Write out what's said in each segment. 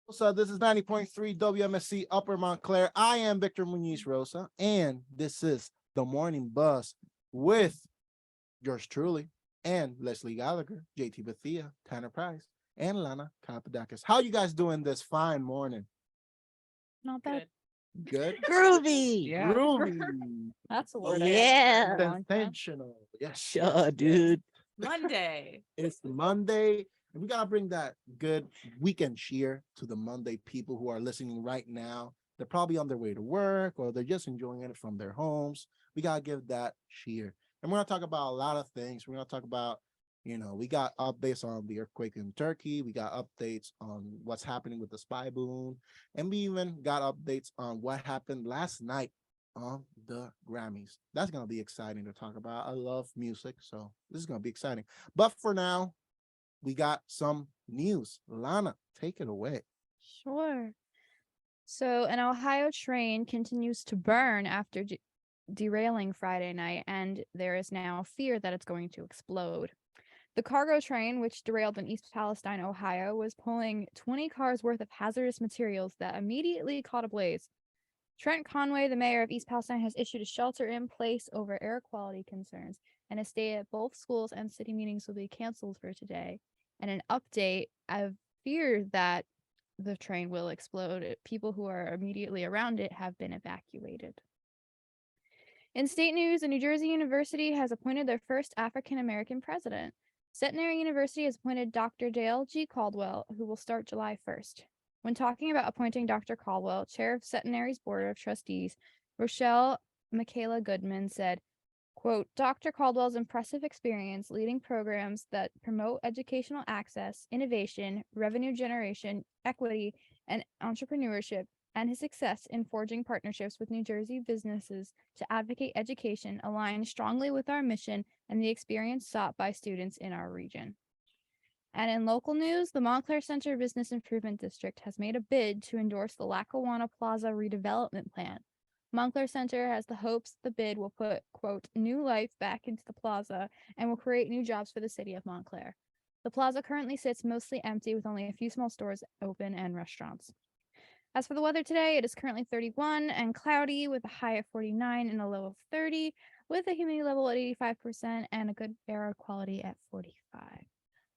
So this is 90.3 WMSC Upper Montclair. I am Victor Muñiz Rosa, and this is the Morning Buzz with yours truly and Leslie Gallagher, JT Bethea, Tanner Price, and Lana Kalapodakis. How you guys doing this fine morning? Not bad. Good? Groovy. Yeah. Groovy. That's a Oh, word. yeah. Intentional. Yes. Sure, dude. Monday. It's Monday, and we gotta bring that good weekend cheer to the Monday people who are listening right now. They're probably on their way to work or they're just enjoying it from their homes. We gotta give that cheer. And we're gonna talk about a lot of things. We're gonna talk about, we got updates on the earthquake in Turkey. We got updates on what's happening with the spy balloon. And we even got updates on what happened last night on the Grammys. That's gonna be exciting to talk about. I love music, so this is gonna be exciting. But for now, we got some news. Lana, take it away. Sure. So, an Ohio train continues to burn after derailing Friday night, and there is now fear that it's going to explode. The cargo train, which derailed in East Palestine, Ohio, was pulling 20 cars worth of hazardous materials that immediately caught ablaze. Trent Conway, the mayor of East Palestine, has issued a shelter in place over air quality concerns, and a stay at both schools and city meetings will be canceled for today. And an update of fear that the train will explode. People who are immediately around it have been evacuated. In state news, a New Jersey university has appointed their first African American president. Centenary University has appointed Dr. Dale G. Caldwell, who will start July 1st. When talking about appointing Dr. Caldwell, chair of Centenary's Board of Trustees, Rochelle Michaela Goodman said, quote, Dr. Caldwell's impressive experience leading programs that promote educational access, innovation, revenue generation, equity, and entrepreneurship, and his success in forging partnerships with New Jersey businesses to advocate education align strongly with our mission and the experience sought by students in our region. And in local news, the Montclair Center Business Improvement District has made a bid to endorse the Lackawanna Plaza redevelopment plan. Montclair Center has the hopes the bid will put, quote, new life back into the plaza and will create new jobs for the city of Montclair. The plaza currently sits mostly empty with only a few small stores open and restaurants. As for the weather today, it is currently 31 and cloudy with a high of 49 and a low of 30, with a humidity level at 85% and a good air quality at 45.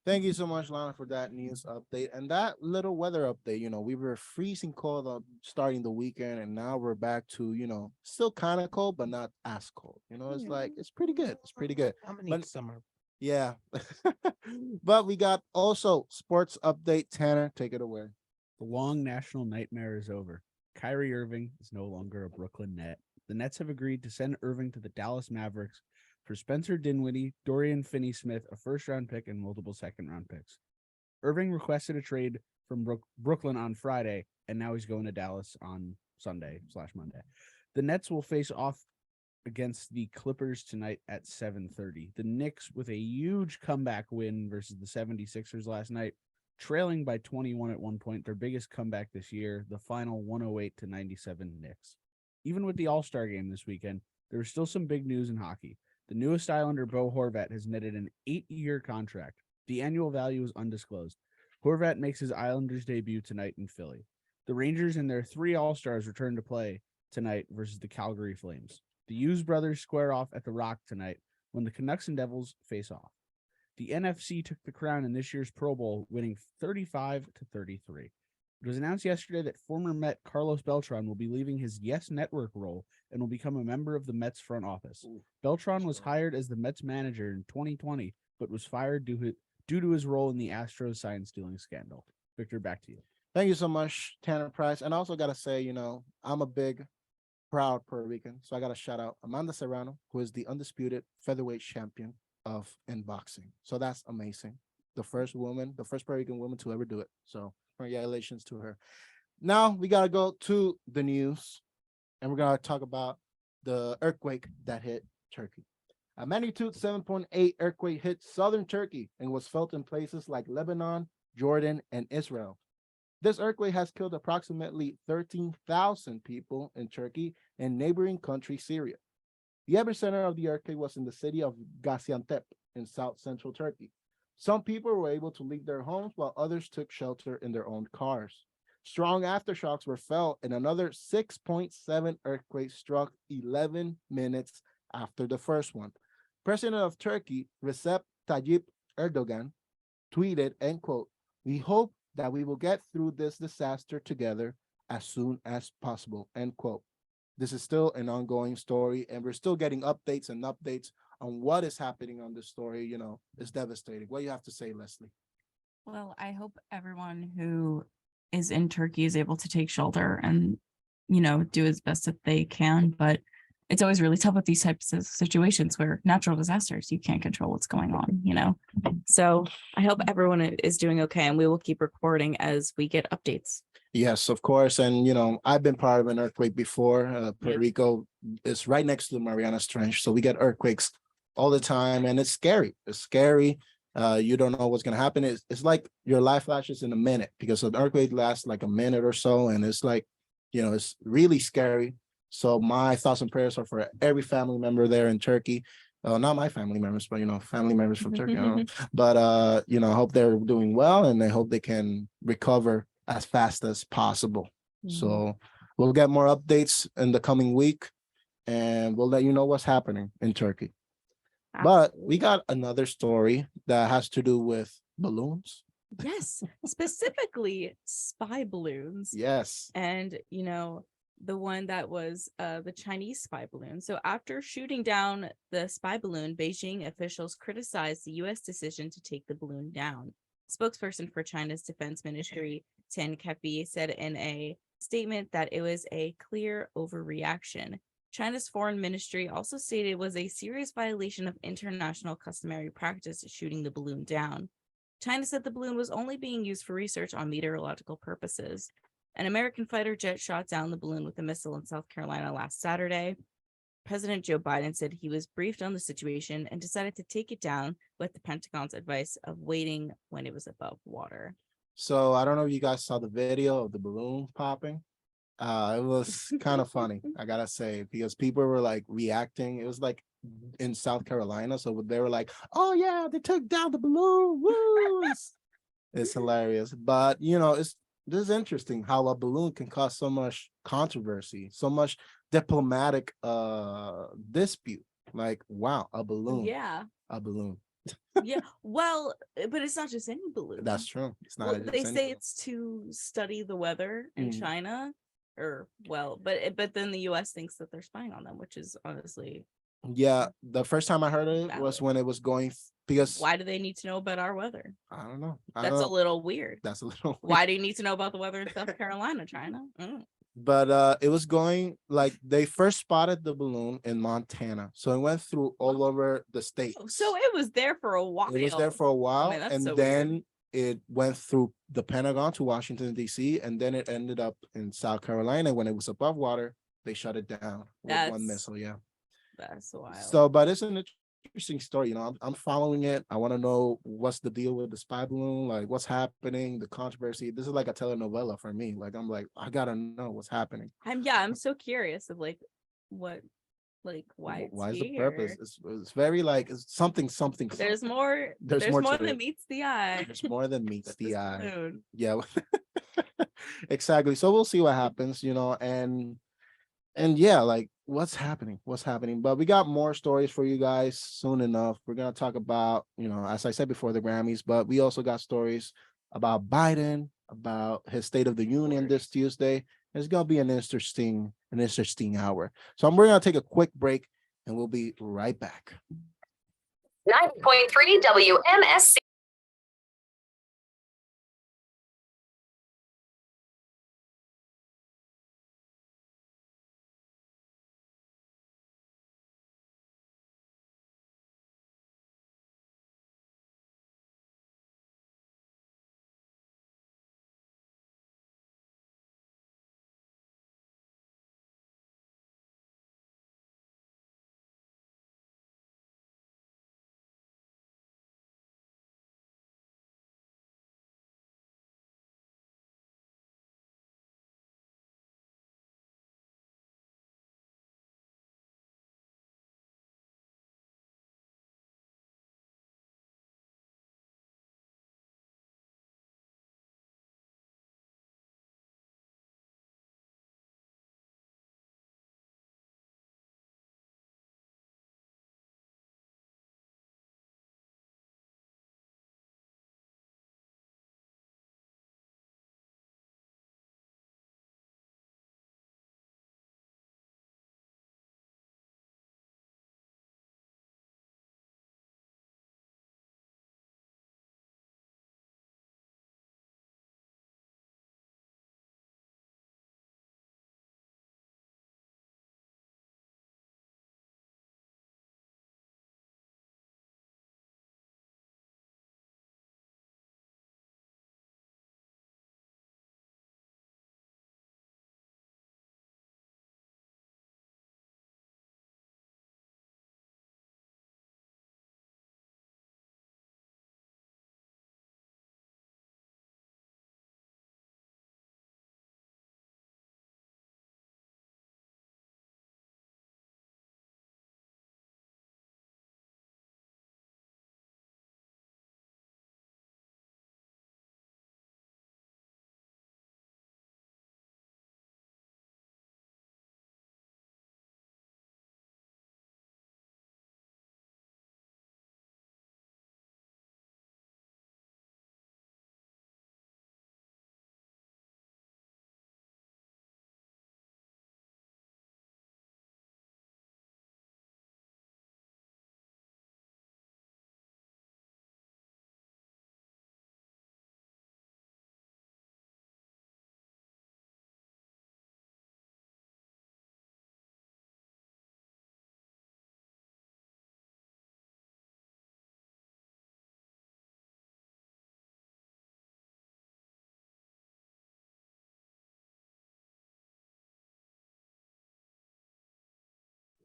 Thank you so much, Lana, for that news update and that little weather update. We were freezing cold starting the weekend, and now we're back to, still kind of cold, but not as cold. It's like, it's pretty good. It's pretty good. How many But summer? yeah. But we got also sports update. Tanner, take it away. The long national nightmare is over. Kyrie Irving is no longer a Brooklyn Net. The Nets have agreed to send Irving to the Dallas Mavericks for Spencer Dinwiddie, Dorian Finney-Smith, a first-round pick, and multiple second-round picks. Irving requested a trade from Brooklyn on Friday, and now he's going to Dallas on Sunday/Monday. The Nets will face off against the Clippers tonight at 7:30. The Knicks, with a huge comeback win versus the 76ers last night, trailing by 21 at one point, their biggest comeback this year, the final 108-97 Knicks. Even with the All-Star game this weekend, there is still some big news in hockey. The newest Islander, Bo Horvat, has netted an 8-year contract. The annual value is undisclosed. Horvat makes his Islanders debut tonight in Philly. The Rangers and their 3 All-Stars return to play tonight versus the Calgary Flames. The Hughes brothers square off at the Rock tonight when the Canucks and Devils face off. The NFC took the crown in this year's Pro Bowl, winning 35-33. It was announced yesterday that former Met Carlos Beltran will be leaving his Yes Network role and will become a member of the Mets front office. Beltran was hired as the Mets manager in 2020, but was fired due to his role in the Astros sign-stealing scandal. Victor, back to you. Thank you so much, Tanner Price. And I also got to say, I'm a big, proud Puerto Rican. So I got to shout out Amanda Serrano, who is the undisputed featherweight champion in boxing. So that's amazing. The first Puerto Rican woman to ever do it. So congratulations to her. Now we got to go to the news, and we're going to talk about the earthquake that hit Turkey. A magnitude 7.8 earthquake hit southern Turkey and was felt in places like Lebanon, Jordan, and Israel. This earthquake has killed approximately 13,000 people in Turkey and neighboring country Syria. The epicenter of the earthquake was in the city of Gaziantep in south-central Turkey. Some people were able to leave their homes while others took shelter in their own cars. Strong aftershocks were felt, and another 6.7 earthquake struck 11 minutes after the first one. President of Turkey, Recep Tayyip Erdogan, tweeted, end quote, "We hope that we will get through this disaster together as soon as possible," end quote. This is still an ongoing story, and we're still getting updates and updates on what is happening on this story. You know, it's devastating. What do you have to say, Leslie? Well, I hope everyone who is in Turkey is able to take shelter and, you know, do as best that they can. But it's always really tough with these types of situations where natural disasters, you can't control what's going on, you know? So I hope everyone is doing okay, and we will keep recording as we get updates. Yes, of course. And, you know, I've been part of an earthquake before. Puerto Rico is right next to the Marianas Trench. So we get earthquakes all the time, and it's scary. It's scary. You don't know what's going to happen. It's like your life flashes in a minute, because an earthquake lasts like a minute or so. And it's like, you know, it's really scary. So my thoughts and prayers are for every family member there in Turkey. Not my family members, but, you know, family members from Turkey. I don't know. But, you know, I hope they're doing well, and I hope they can recover as fast as possible. So we'll get more updates in the coming week, and we'll let you know what's happening in Turkey. But we got another story that has to do with balloons. Yes, specifically spy balloons. Yes. And, you know, the one that was the Chinese spy balloon. So after shooting down the spy balloon, Beijing officials criticized the U.S. decision to take the balloon down. Spokesperson for China's defense ministry, Tian Kepi, said in a statement that it was a clear overreaction. China's foreign ministry also stated it was a serious violation of international customary practice shooting the balloon down. China said the balloon was only being used for research on meteorological purposes. An American fighter jet shot down the balloon with a missile in South Carolina last Saturday. President Joe Biden said he was briefed on the situation and decided to take it down with the Pentagon's advice of waiting when it was above water. So I don't know if you guys saw the video of the balloon popping. It was kind of funny, I gotta say, because people were like reacting. It was like in South Carolina, so they were like, "Oh yeah, they took down the balloon!" Woo! It's hilarious, but you know, this is interesting how a balloon can cause so much controversy, so much diplomatic dispute. Like, wow, a balloon, Yeah. a balloon. Yeah. Well, but it's not just any balloon. That's true. It's not. Well, just they any say balloon. it's to study the weather in Mm. China, or but then the U.S. thinks that they're spying on them, which is honestly, Yeah, the first time I heard it was valid. when it was going because why do they need to know about our weather? I don't know. That's a little weird. That's a little Why do you need to know about the weather in South Carolina, China? But it was going like they first spotted the balloon in Montana, so it went through all over the state. So it was there for a while. It was there for a while, that's and so then weird. it went through the Pentagon to Washington D.C., and then it ended up in South Carolina. When it was above water, they shut it down with one That's- missile. Yeah. That's wild. So, but it's an interesting story. You know, I'm following it. I want to know what's the deal with the spy balloon, like what's happening, the controversy. This is like a telenovela for me. Like, I'm like, I gotta know what's happening. I'm so curious of like what, like why it's Why is the here. purpose? It's very like it's something. There's more. There's There's more more to than it. meets the eye. There's more than meets the This eye. balloon. Yeah. Exactly. So we'll see what happens, you know, and yeah, like what's happening. But we got more stories for you guys soon enough. We're gonna talk about, you know, as I said before, the Grammys, but we also got stories about Biden, about his State of the Union this Tuesday. It's gonna be an interesting hour. So we're gonna take a quick break, and we'll be right back. 90.3 WMSC.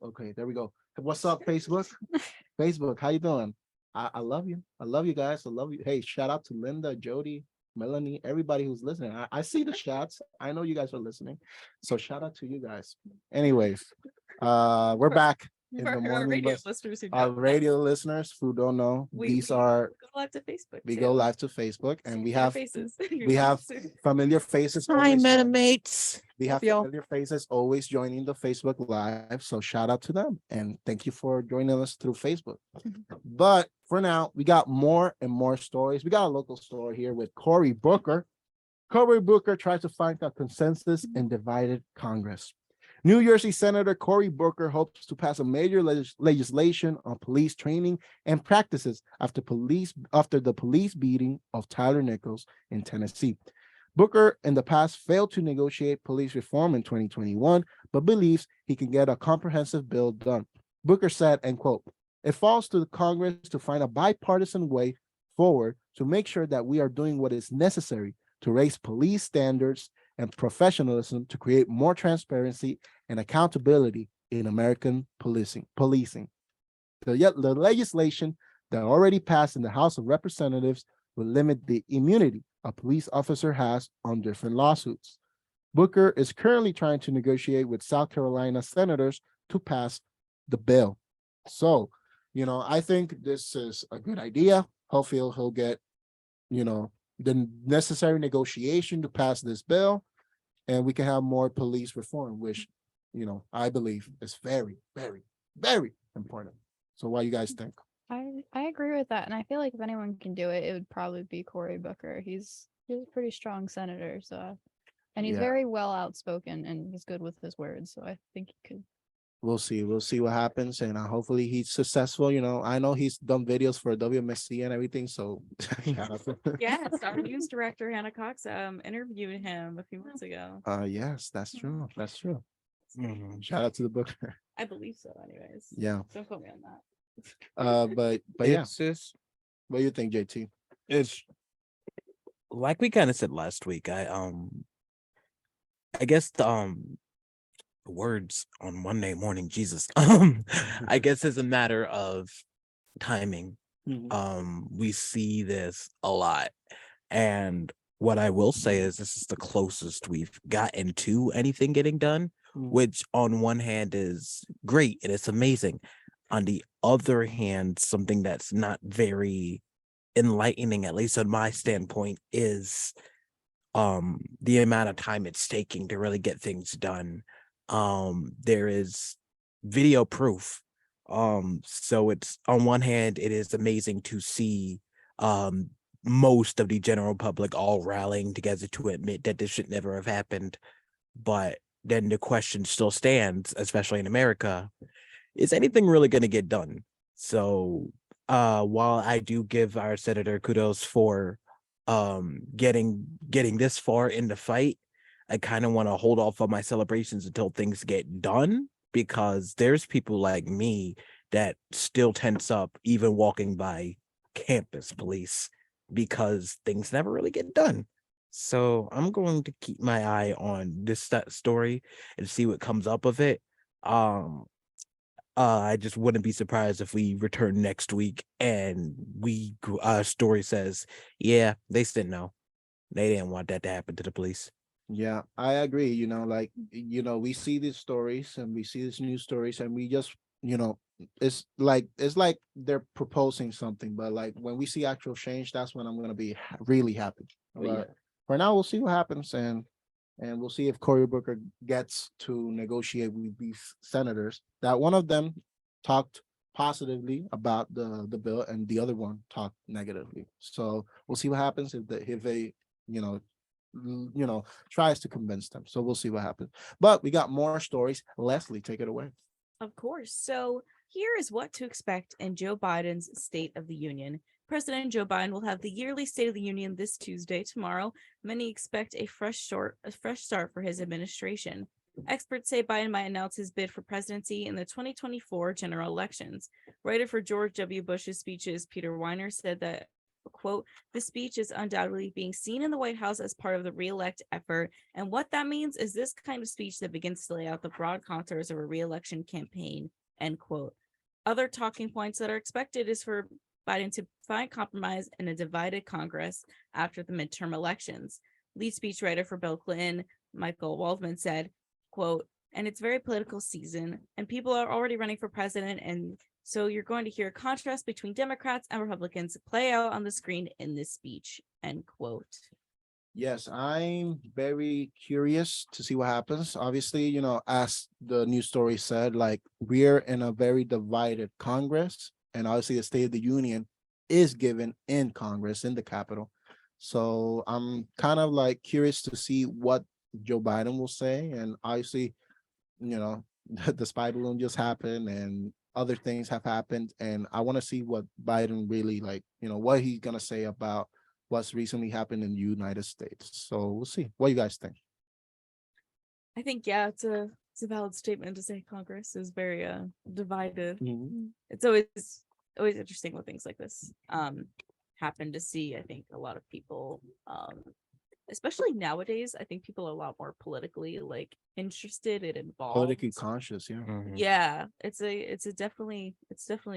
Okay, there we go. What's up, Facebook? Facebook, how you doing? I love you. I love you guys. I love you. Hey, shout out to Linda, Jody, Melanie, everybody who's listening. I see the chats. I know you guys are listening. So shout out to you guys. Anyways, we're back in For the our morning. radio Bus. listeners who Our don't know, radio listeners who don't know, these are go live to Facebook. we too. go live to Facebook and we See our have faces. we have familiar faces. Hi, always joining. MetaMates. We Love have y'all. familiar faces always joining the Facebook Live. So shout out to them and thank you for joining us through Facebook. But for now, we got more and more stories. We got a local story here with Cory Booker. Cory Booker tries to find a consensus in divided Congress. New Jersey Senator Cory Booker hopes to pass a major legislation on police training and practices after the police beating of Tyler Nichols in Tennessee. Booker in the past failed to negotiate police reform in 2021, but believes he can get a comprehensive bill done. Booker said, and quote, "It falls to the Congress to find a bipartisan way forward to make sure that we are doing what is necessary to raise police standards and professionalism to create more transparency and accountability in American policing. The legislation that already passed in the House of Representatives will limit the immunity a police officer has on different lawsuits. Booker is currently trying to negotiate with South Carolina senators to pass the bill. So, I think this is a good idea. Hopefully he'll get, the necessary negotiation to pass this bill and we can have more police reform, which, I believe is very, very, very important. So what do you guys think? I agree with that, and I feel like if anyone can do it, it would probably be Cory Booker. He's a pretty strong senator, so and he's Yeah. very well outspoken and he's good with his words, so I think he could. We'll see what happens, and hopefully he's successful. I know he's done videos for WMSC and everything, so Yes, our news director Hannah Cox interviewed him a few months ago. Yes, that's true. That's true. Mhm. Shout out to the Booker. I believe so, anyways. Yeah. Don't quote me on that. But yeah, It's just, what do you think, JT? it's like we kind of said last week. I guess the words on Monday morning, Jesus. I guess it's a matter of timing. We see this a lot, and what I will say is this is the closest we've gotten to anything getting done, which on one hand is great and it's amazing. On the other hand, something that's not very enlightening, at least on my standpoint, is the amount of time it's taking to really get things done. There is video proof. So it's on one hand, it is amazing to see most of the general public all rallying together to admit that this should never have happened. But then the question still stands, especially in America, is anything really going to get done? So while I do give our senator kudos for getting this far in the fight, I kind of want to hold off on my celebrations until things get done, because there's people like me that still tense up even walking by campus police because things never really get done. So I'm going to keep my eye on this story and see what comes up of it. I just wouldn't be surprised if we return next week and story says, yeah, they said no. They didn't want that to happen to the police. Yeah, I agree. We see these stories and we see these news stories and we just, it's like they're proposing something, but like when we see actual change, that's when I'm gonna be really happy. But for now, we'll see what happens and we'll see if Cory Booker gets to negotiate with these senators. That one of them talked positively about the bill and the other one talked negatively. So we'll see what happens if they tries to convince them. So we'll see what happens. But we got more stories. Leslie, take it away. Of course. So here is what to expect in Joe Biden's State of the Union. President Joe Biden will have the yearly State of the Union this Tuesday. Tomorrow, many expect a fresh start for his administration. Experts say Biden might announce his bid for presidency in the 2024 general elections. Writer for George W. Bush's speeches, Peter Weiner, said that, quote, the speech is undoubtedly being seen in the White House as part of the re-elect effort. And what that means is this kind of speech that begins to lay out the broad contours of a re-election campaign, end quote. Other talking points that are expected is for Biden to find compromise in a divided Congress after the midterm elections. Lead speechwriter for Bill Clinton, Michael Waldman, said, quote, and it's very political season and people are already running for president. And so you're going to hear a contrast between Democrats and Republicans play out on the screen in this speech, end quote. Yes, I'm very curious to see what happens. Obviously, as the news story said, like we're in a very divided Congress, and obviously the State of the Union is given in Congress, in the Capitol. So I'm kind of like curious to see what Joe Biden will say. And obviously, the spy balloon just happened and other things have happened. And I want to see what Biden really what he's going to say about what's recently happened in the United States. So we'll see. What do you guys think? I think, yeah, it's a valid statement to say Congress is very divided. It's always interesting when things like this happen to see. I think a lot of people, especially nowadays, I think people are a lot more politically interested and involved. Politically conscious, yeah. Yeah, it's definitely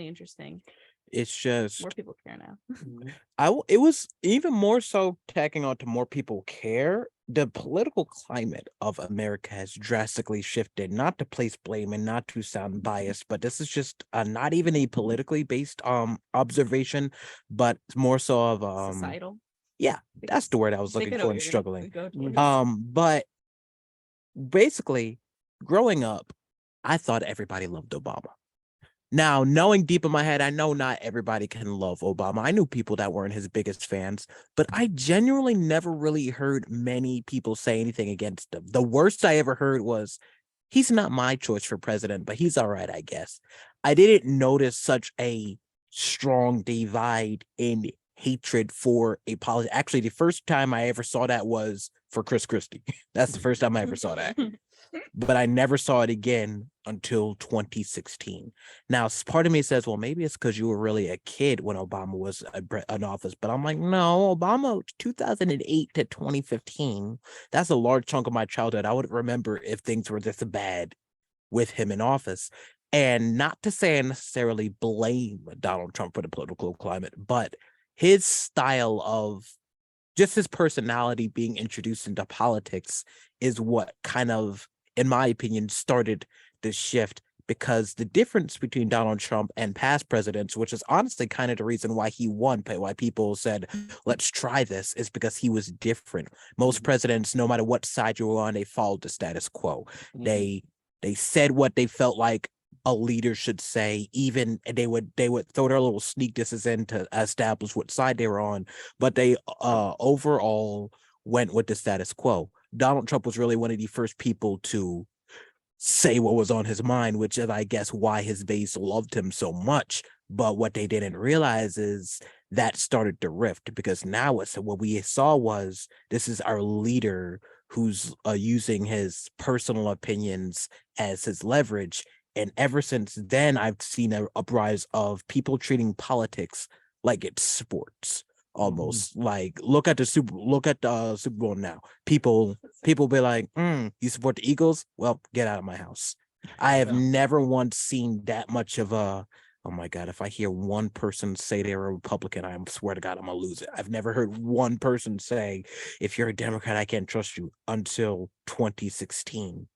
interesting. It's just More people care now. it was even more so tacking on to more people care. The political climate of America has drastically shifted, not to place blame and not to sound biased, but this is just not even a politically based observation, but more so of Societal. Yeah, that's the word I was looking for and struggling. Towards. But basically, growing up, I thought everybody loved Obama. Now, knowing deep in my head, I know not everybody can love Obama. I knew people that weren't his biggest fans, but I genuinely never really heard many people say anything against him. The worst I ever heard was, he's not my choice for president, but he's all right, I guess. I didn't notice such a strong divide in hatred for a politician. Actually, the first time I ever saw that was for Chris Christie. That's the first time I ever saw that. But I never saw it again until 2016. Now, part of me says, well, maybe it's because you were really a kid when Obama was in office. But I'm like, no, Obama, 2008 to 2015, that's a large chunk of my childhood. I would remember if things were this bad with him in office. And not to say I necessarily blame Donald Trump for the political climate, but his style of just his personality being introduced into politics is what kind of, in my opinion, started the shift, because the difference between Donald Trump and past presidents, which is honestly kind of the reason why he won, why people said, let's try this, is because he was different. Most presidents, no matter what side you were on, they followed the status quo. They said what they felt like a leader should say, even they would throw their little sneak disses in to establish what side they were on, but they overall went with the status quo. Donald Trump was really one of the first people to say what was on his mind, which is, I guess, why his base loved him so much. But what they didn't realize is that started to rift, because now what we saw was, this is our leader who's using his personal opinions as his leverage. And ever since then, I've seen an uprise of people treating politics like it's sports, almost. Like, look at the Super Bowl now. People be like, you support the Eagles? Well, get out of my house. I have never once seen that much of a, oh my God, if I hear one person say they're a Republican, I swear to God, I'm gonna lose it. I've never heard one person say, if you're a Democrat, I can't trust you, until 2016.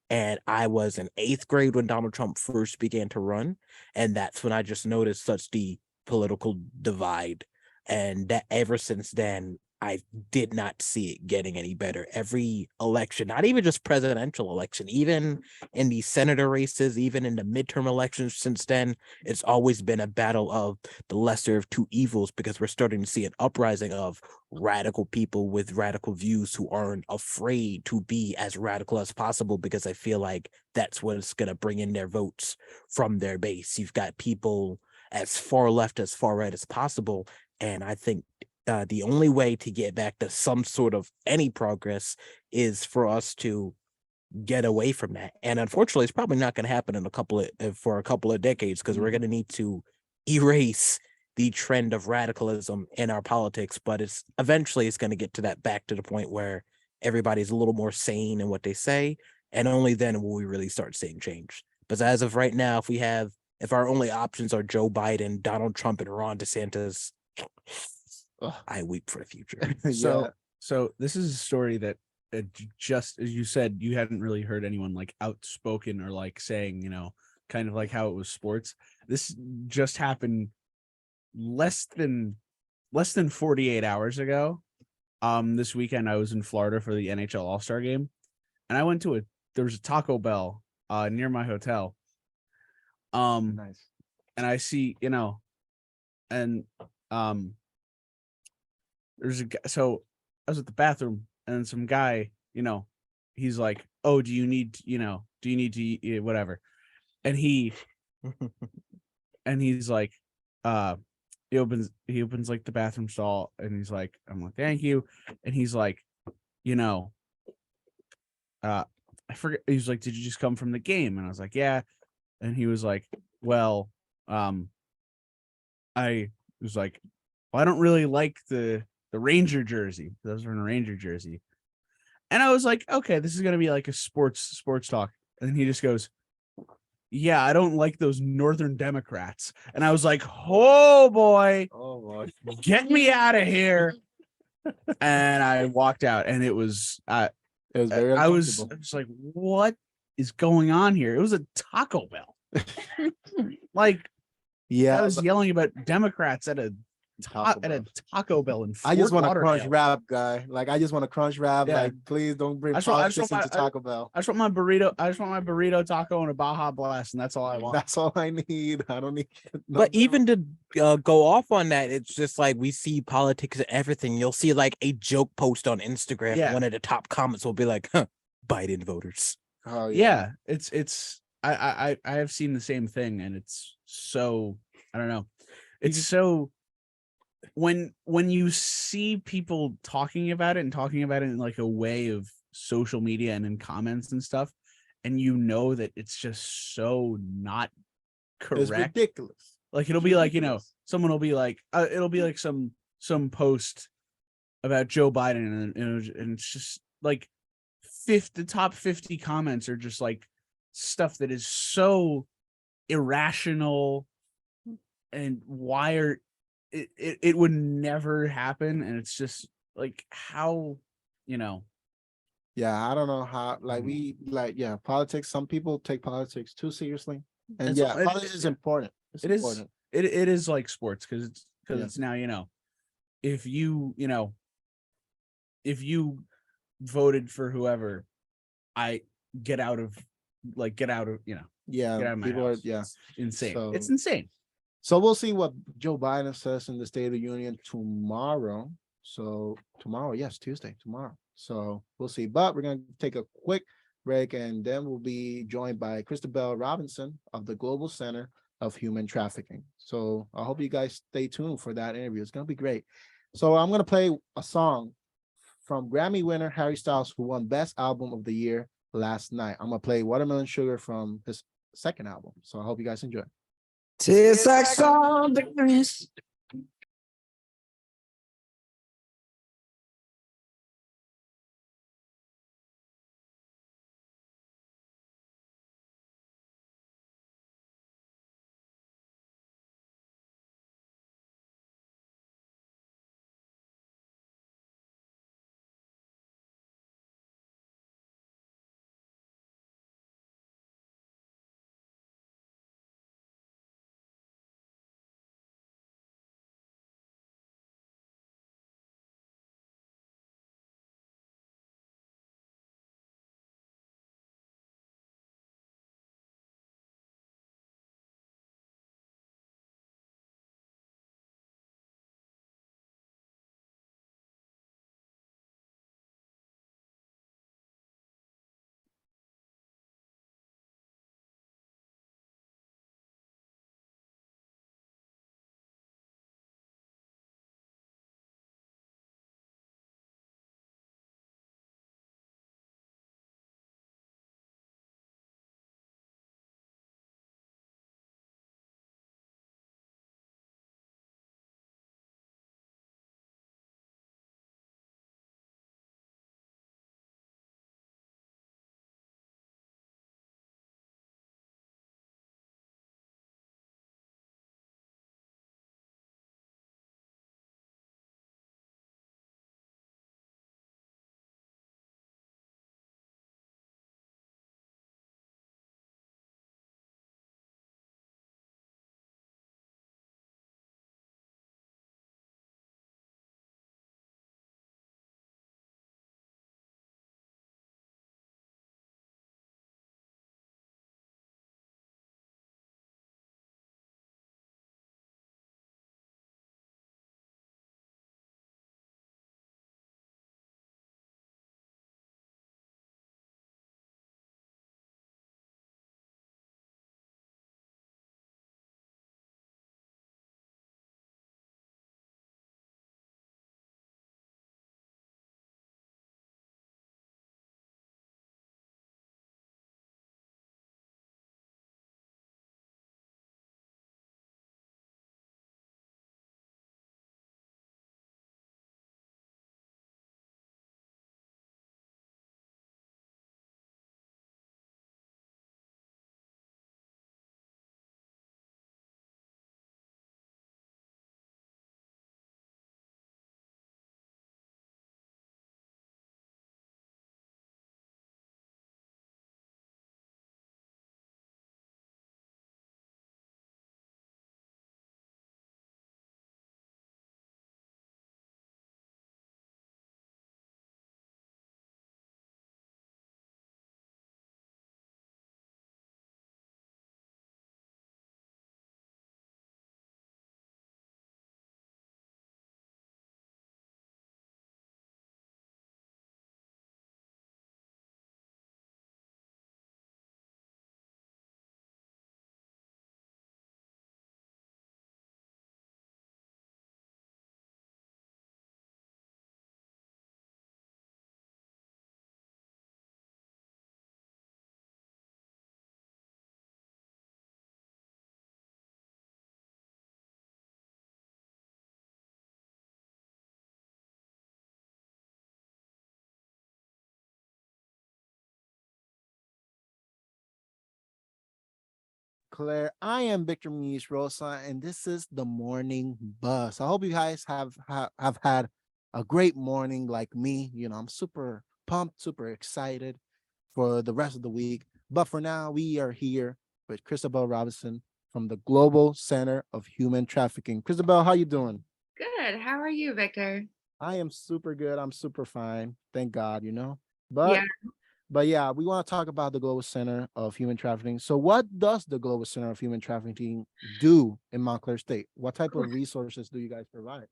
And I was in 8th grade when Donald Trump first began to run. And that's when I just noticed such the political divide. And that ever since then, I did not see it getting any better. Every election, not even just presidential election, even in the senator races, even in the midterm elections since then, it's always been a battle of the lesser of two evils, because we're starting to see an uprising of radical people with radical views who aren't afraid to be as radical as possible, because I feel like that's what's going to bring in their votes from their base. You've got people as far left, as far right as possible. And I think the only way to get back to some sort of any progress is for us to get away from that. And unfortunately, it's probably not going to happen in for a couple of decades, because we're going to need to erase the trend of radicalism in our politics, but it's eventually it's going to get to that back to the point where everybody's a little more sane in what they say, and only then will we really start seeing change. But as of right now, if our only options are Joe Biden, Donald Trump, and Ron DeSantis, I weep for the future. So this is a story that just as you said, you hadn't really heard anyone like outspoken or like saying, kind of like how it was sports. This just happened less than 48 hours ago. This weekend I was in Florida for the NHL All-Star game, and I went to there was a Taco Bell near my hotel. Nice. And I see, and there's a guy. So I was at the bathroom, and some guy, he's like, "Oh, do you need to eat whatever?" And he's like, he opens like the bathroom stall, and he's like, I'm like, "Thank you," and he's like, I forget. He's like, "Did you just come from the game?" And I was like, "Yeah," and he was like, "Well, I was like, well, I don't really like the Ranger jersey. Those were in a Ranger jersey." And I was like, okay, this is gonna be like a sports talk. And he just goes, "Yeah, I don't like those Northern Democrats." And I was like, oh boy, get me out of here. And I walked out, and it was It was very I was uncomfortable. like, what is going on here? It was a Taco Bell. Like, Yeah, I was yelling about Democrats at a Taco Bell. Taco Bell in Fort I just want to crunch Lauderdale. wrap, guy. Like, I just want to crunch wrap. Yeah. Like, please don't bring I just want politics my- into Taco Bell. I just want my burrito taco and a Baja Blast, and that's all I want. That's all I need. I don't need. But even to go off on that, it's just like we see politics and everything. You'll see like a joke post on Instagram. Yeah. And one of the top comments will be like, Biden voters. Oh Yeah, it's I have seen the same thing, and it's so, I don't know. It's so, when you see people talking about it in like a way of social media and in comments and stuff, and that it's just so not correct. It's ridiculous. Like, it'll be like, someone will be like, it'll be like some post about Joe Biden, and it's just like the top 50 comments are just like stuff that is so irrational, and it would never happen. And it's just like, how, Yeah, I don't know how. Like, politics. Some people take politics too seriously, and It's- politics is important. It's it is important. it is like sports, because Yeah. it's now, if you voted for whoever, I get out of Yeah, get out of my people house. are. Yeah. It's insane. So- It's insane. So we'll see what Joe Biden says in the State of the Union tomorrow. So tomorrow, yes, Tuesday, tomorrow. So we'll see. But we're going to take a quick break, and then we'll be joined by Christabelle Robinson of the Global Center of Human Trafficking. So I hope you guys stay tuned for that interview. It's going to be great. So I'm going to play a song from Grammy winner Harry Styles, who won Best Album of the Year last night. I'm going to play Watermelon Sugar from his second album. So I hope you guys enjoy. Tastes like strawberries. Montclair. I am Victor Muñiz Rosa, and this is the Morning Buzz. I hope you guys have had a great morning like me. You know, I'm super pumped, super excited for the rest of the week. But for now, we are here with Christabelle Robinson from the Global Center of Human Trafficking. Christabelle, how you doing? Good. How are you, Victor? I am super good. I'm super fine. Thank God, you know. Yeah. But yeah, we want to talk about the Global Center of Human Trafficking. So what does the Global Center of Human Trafficking do in Montclair State? What type of resources do you guys provide?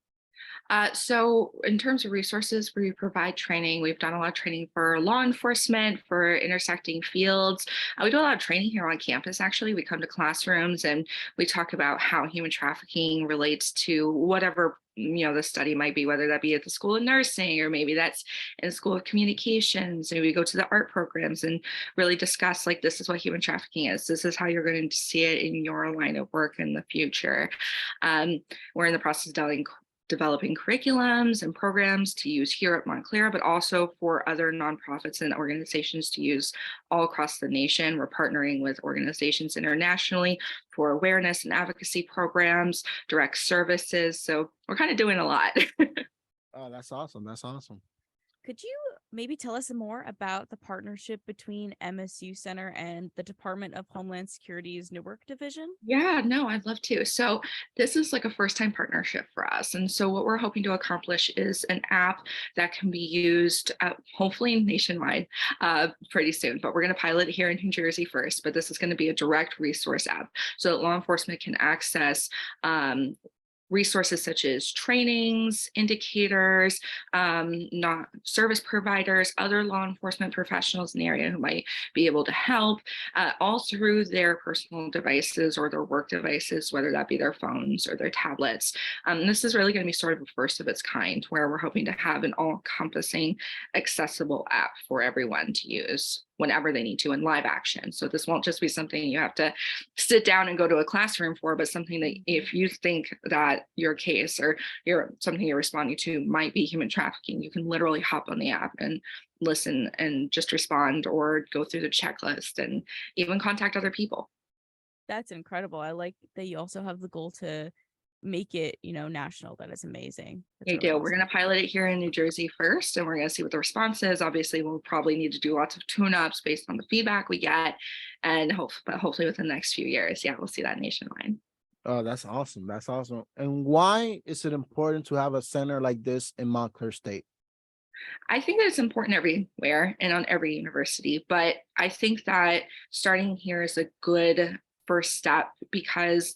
So in terms of resources, we provide training. We've done a lot of training for law enforcement, for intersecting fields. We do a lot of training here on campus, actually. We come to classrooms and we talk about how human trafficking relates to whatever the study might be, whether that be at the School of Nursing or maybe that's in the School of Communications. And we go to the art programs and really discuss, like, this is what human trafficking is. This is how you're going to see it in your line of work in the future. We're in the process of developing curriculums and programs to use here at Montclair, but also for other nonprofits and organizations to use all across the nation. We're partnering with organizations internationally for awareness and advocacy programs, direct services. So we're kind of doing a lot. Oh, that's awesome. That's awesome. Could you maybe tell us more about the partnership between MSU Center and the Department of Homeland Security's Newark division? Yeah, no, I'd love to. So this is like a first-time partnership for us. And so what we're hoping to accomplish is an app that can be used hopefully nationwide pretty soon. But we're going to pilot it here in New Jersey first. But this is going to be a direct resource app so that law enforcement can access resources such as trainings, indicators, not service providers, other law enforcement professionals in the area who might be able to help, all through their personal devices or their work devices, whether that be their phones or their tablets. This is really going to be sort of a first of its kind, where we're hoping to have an all-encompassing, accessible app for everyone to use whenever they need to in live action. So this won't just be something you have to sit down and go to a classroom for, but something that if you think that your case or something you're responding to might be human trafficking, you can literally hop on the app and listen and just respond or go through the checklist and even contact other people. That's incredible. I like that you also have the goal to make it, national. That is amazing. That's We really do. We're awesome. going to pilot it here in New Jersey first, and we're going to see what the response is. Obviously, we'll probably need to do lots of tune-ups based on the feedback we get, and hopefully within the next few years, we'll see that nationwide. Oh, that's awesome. That's awesome. And why is it important to have a center like this in Montclair State? I think that it's important everywhere and on every university, but I think that starting here is a good first step, because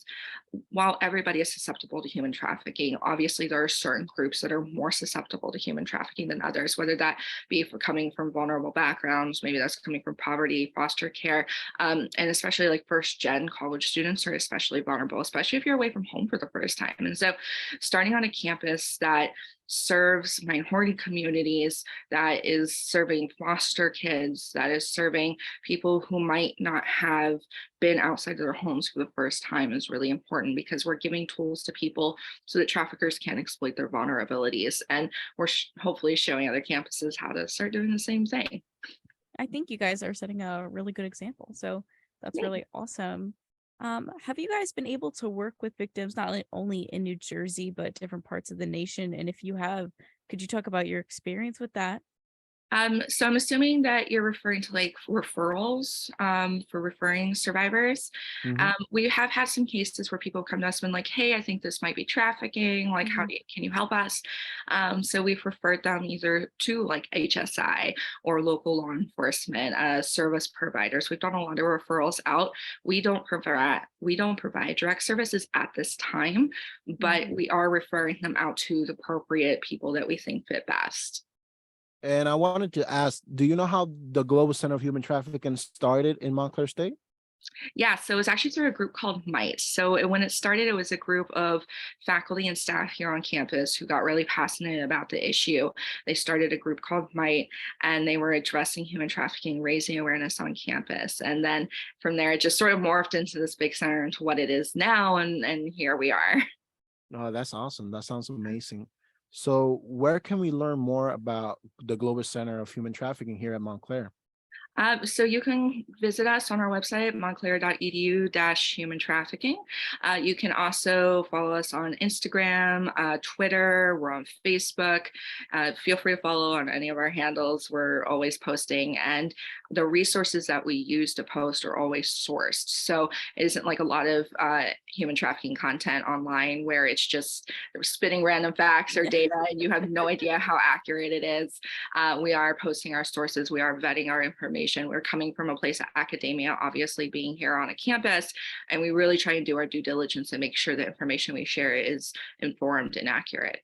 while everybody is susceptible to human trafficking, obviously there are certain groups that are more susceptible to human trafficking than others, whether that be for coming from vulnerable backgrounds, maybe that's coming from poverty, foster care, and especially like first gen college students are especially vulnerable, especially if you're away from home for the first time. And so starting on a campus that serves minority communities, that is serving foster kids, that is serving people who might not have been outside of their homes for the first time is really important, because we're giving tools to people so that traffickers can't exploit their vulnerabilities. And we're hopefully showing other campuses how to start doing the same thing. I think you guys are setting a really good example. So that's really awesome. Have you guys been able to work with victims not only in New Jersey, but different parts of the nation? And if you have, could you talk about your experience with that? So I'm assuming that you're referring to like referrals for referring survivors. We have had some cases where people come to us and been like, hey, I think this might be trafficking. Like, can you help us? So we've referred them either to like HSI or local law enforcement, service providers. We've done a lot of referrals out. We don't provide direct services at this time, but we are referring them out to the appropriate people that we think fit best. And I wanted to ask, do you know how the Global Center of Human Trafficking started in Montclair State? Yeah, so it was actually through a group called MIGHT. So when it started, it was a group of faculty and staff here on campus who got really passionate about the issue. They started a group called MIGHT, and they were addressing human trafficking, raising awareness on campus. And then from there, it just sort of morphed into this big center into what it is now. And here we are. Oh, that's awesome. That sounds amazing. So where can we learn more about the Global Center of Human Trafficking here at Montclair? So you can visit us on our website, montclair.edu/human trafficking. You can also follow us on Instagram, Twitter, we're on Facebook. Feel free to follow on any of our handles. We're always posting, and the resources that we use to post are always sourced. So it isn't like a lot of human trafficking content online where it's just spitting random facts or data and you have no idea how accurate it is. We are posting our sources. We are vetting our information. We're coming from a place of academia, obviously being here on a campus, and we really try and do our due diligence and make sure the information we share is informed and accurate.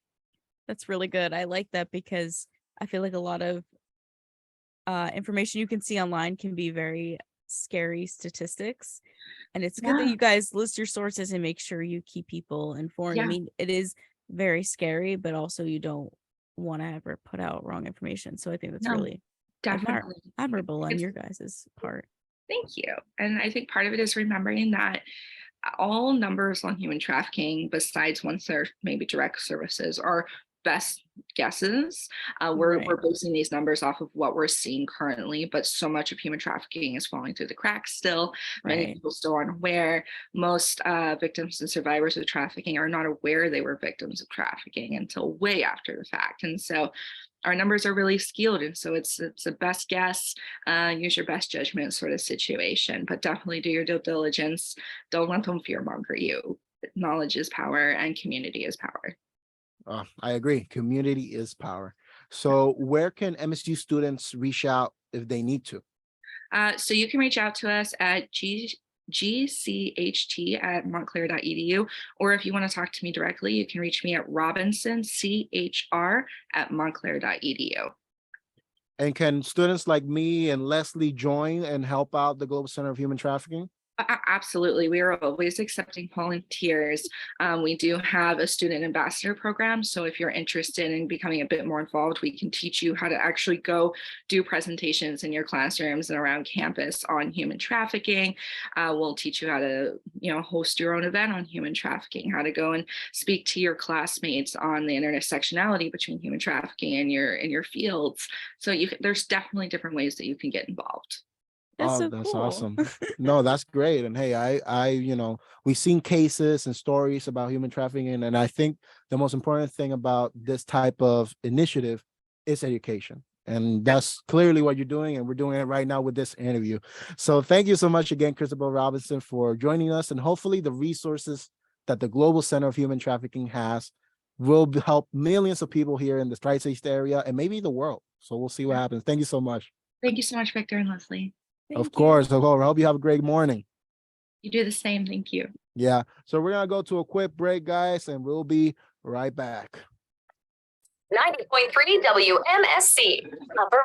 That's really good. I like that because I feel like a lot of information you can see online can be very scary statistics. And it's good that you guys list your sources and make sure you keep people informed. I Yeah. mean, it is very scary, but also you don't want to ever put out wrong information. So I think that's No, really definitely admirable on It's- your guys' part. Thank you. And I think part of it is remembering that all numbers on human trafficking, besides ones that are maybe direct services, are best guesses. We're Right. basing these numbers off of what we're seeing currently, but so much of human trafficking is falling through the cracks still. Many Right. people still aren't aware. Most victims and survivors of trafficking are not aware they were victims of trafficking until way after the fact. And so our numbers are really skewed. And so it's a best guess, use your best judgment sort of situation, but definitely do your due diligence. Don't let them fearmonger you. Knowledge is power and community is power. I agree. Community is power. So where can MSU students reach out if they need to? So you can reach out to us at gcht@montclair.edu, or if you want to talk to me directly, you can reach me at robinsonchr@montclair.edu. And can students like me and Leslie join and help out the Global Center of Human Trafficking? Absolutely. We are always accepting volunteers. We do have a student ambassador program. So if you're interested in becoming a bit more involved, we can teach you how to actually go do presentations in your classrooms and around campus on human trafficking. We'll teach you how to, host your own event on human trafficking, how to go and speak to your classmates on the intersectionality between human trafficking and your fields. So there's definitely different ways that you can get involved. That's so That's cool. awesome. No, that's great. And hey, we've seen cases and stories about human trafficking, and I think the most important thing about this type of initiative is education. And that's clearly what you're doing, and we're doing it right now with this interview. So thank you so much again, Christabelle Robinson, for joining us. And hopefully the resources that the Global Center of Human Trafficking has will help millions of people here in the Tri-State area and maybe the world. So we'll see what happens. Thank you so much. Thank you so much, Victor and Leslie. Of course. I hope you have a great morning. You do the same. Thank you. Yeah. So we're going to go to a quick break, guys, and we'll be right back. 90.3 WMSC. Upper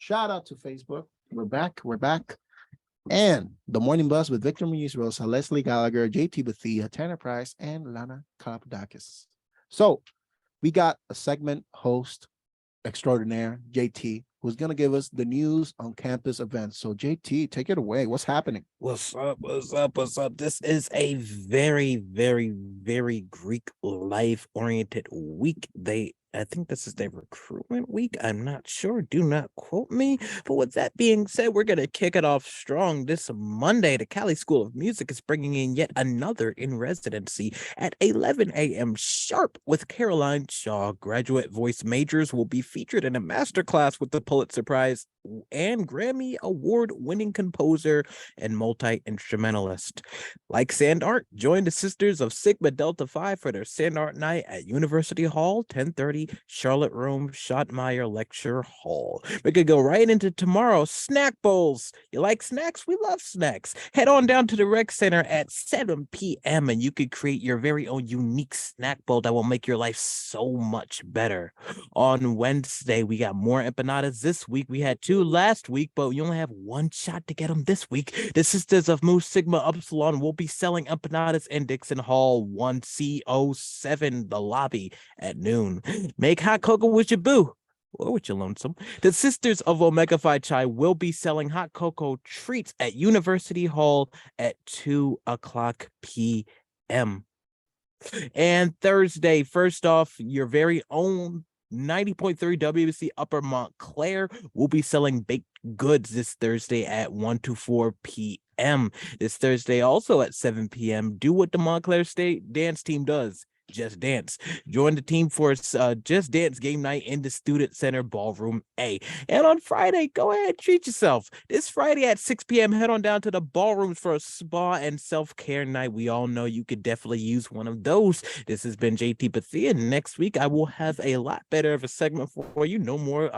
Shout out to Facebook. We're back. We're back. And the Morning Buzz with Victor Muñiz Rosa, Leslie Gallagher, JT Bethea, Tanner Price, and Lana Kalapodakis. So we got a segment host extraordinaire, JT, who's going to give us the news on campus events. So JT, take it away. What's happening? What's up? What's up? What's up? This is a very, very, very Greek life-oriented week. I think this is their recruitment week. I'm not sure. Do not quote me. But with that being said, we're going to kick it off strong. This Monday, the Cali School of Music is bringing in yet another in residency at 11 a.m. sharp with Caroline Shaw. Graduate voice majors will be featured in a masterclass with the Pulitzer Prize and Grammy award-winning composer and multi-instrumentalist. Like Sand Art, join the Sisters of Sigma Delta Phi for their Sand Art Night at University Hall, 10:30, Charlotte Room, Schottmeyer Lecture Hall. We could go right into tomorrow. Snack bowls. You like snacks? We love snacks. Head on down to the Rec Center at 7 p.m. and you could create your very own unique snack bowl that will make your life so much better. On Wednesday, we got more empanadas this week. We had 2 last week, but you only have 1 shot to get them this week. The Sisters of Mu Sigma Upsilon will be selling empanadas in Dixon Hall 1C07, the lobby, at noon. Make hot cocoa with your boo or with your lonesome. The Sisters of Omega Phi Chi will be selling hot cocoa treats at University Hall at 2:00 p.m. And Thursday, first off, your very own 90.3 WBC Upper Montclair will be selling baked goods this Thursday at 1 to 4 p.m. This Thursday, also at 7 p.m. Do what the Montclair State dance team does. Just Dance. Join the team for Just Dance game night in the Student Center Ballroom A. And on Friday, go ahead, treat yourself. This Friday at 6 p.m., head on down to the ballrooms for a spa and self-care night. We all know you could definitely use one of those. This has been JT Bethea. Next week, I will have a lot better of a segment for you. No more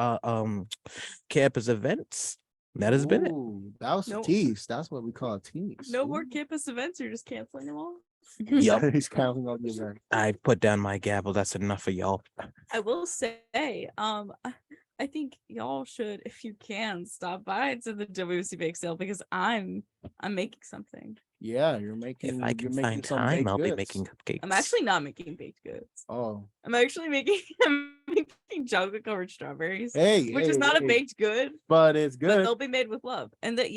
campus events. That has been it. Ooh, that was a No. tease. That's what we call a tease. No more campus events. You're just canceling them all. Yup. He's counting all the events. I put down my gavel. That's enough for y'all. I will say, I think y'all should, if you can, stop by to the WC Bake Sale because I'm making something. Yeah, you're making. If I can you're making find some time, baked I'll be goods. making cupcakes. I'm actually not making baked goods. Oh, I'm actually making chocolate covered strawberries, hey, which hey, is not a hey. baked good, but it's but good. they'll be made with love. And they're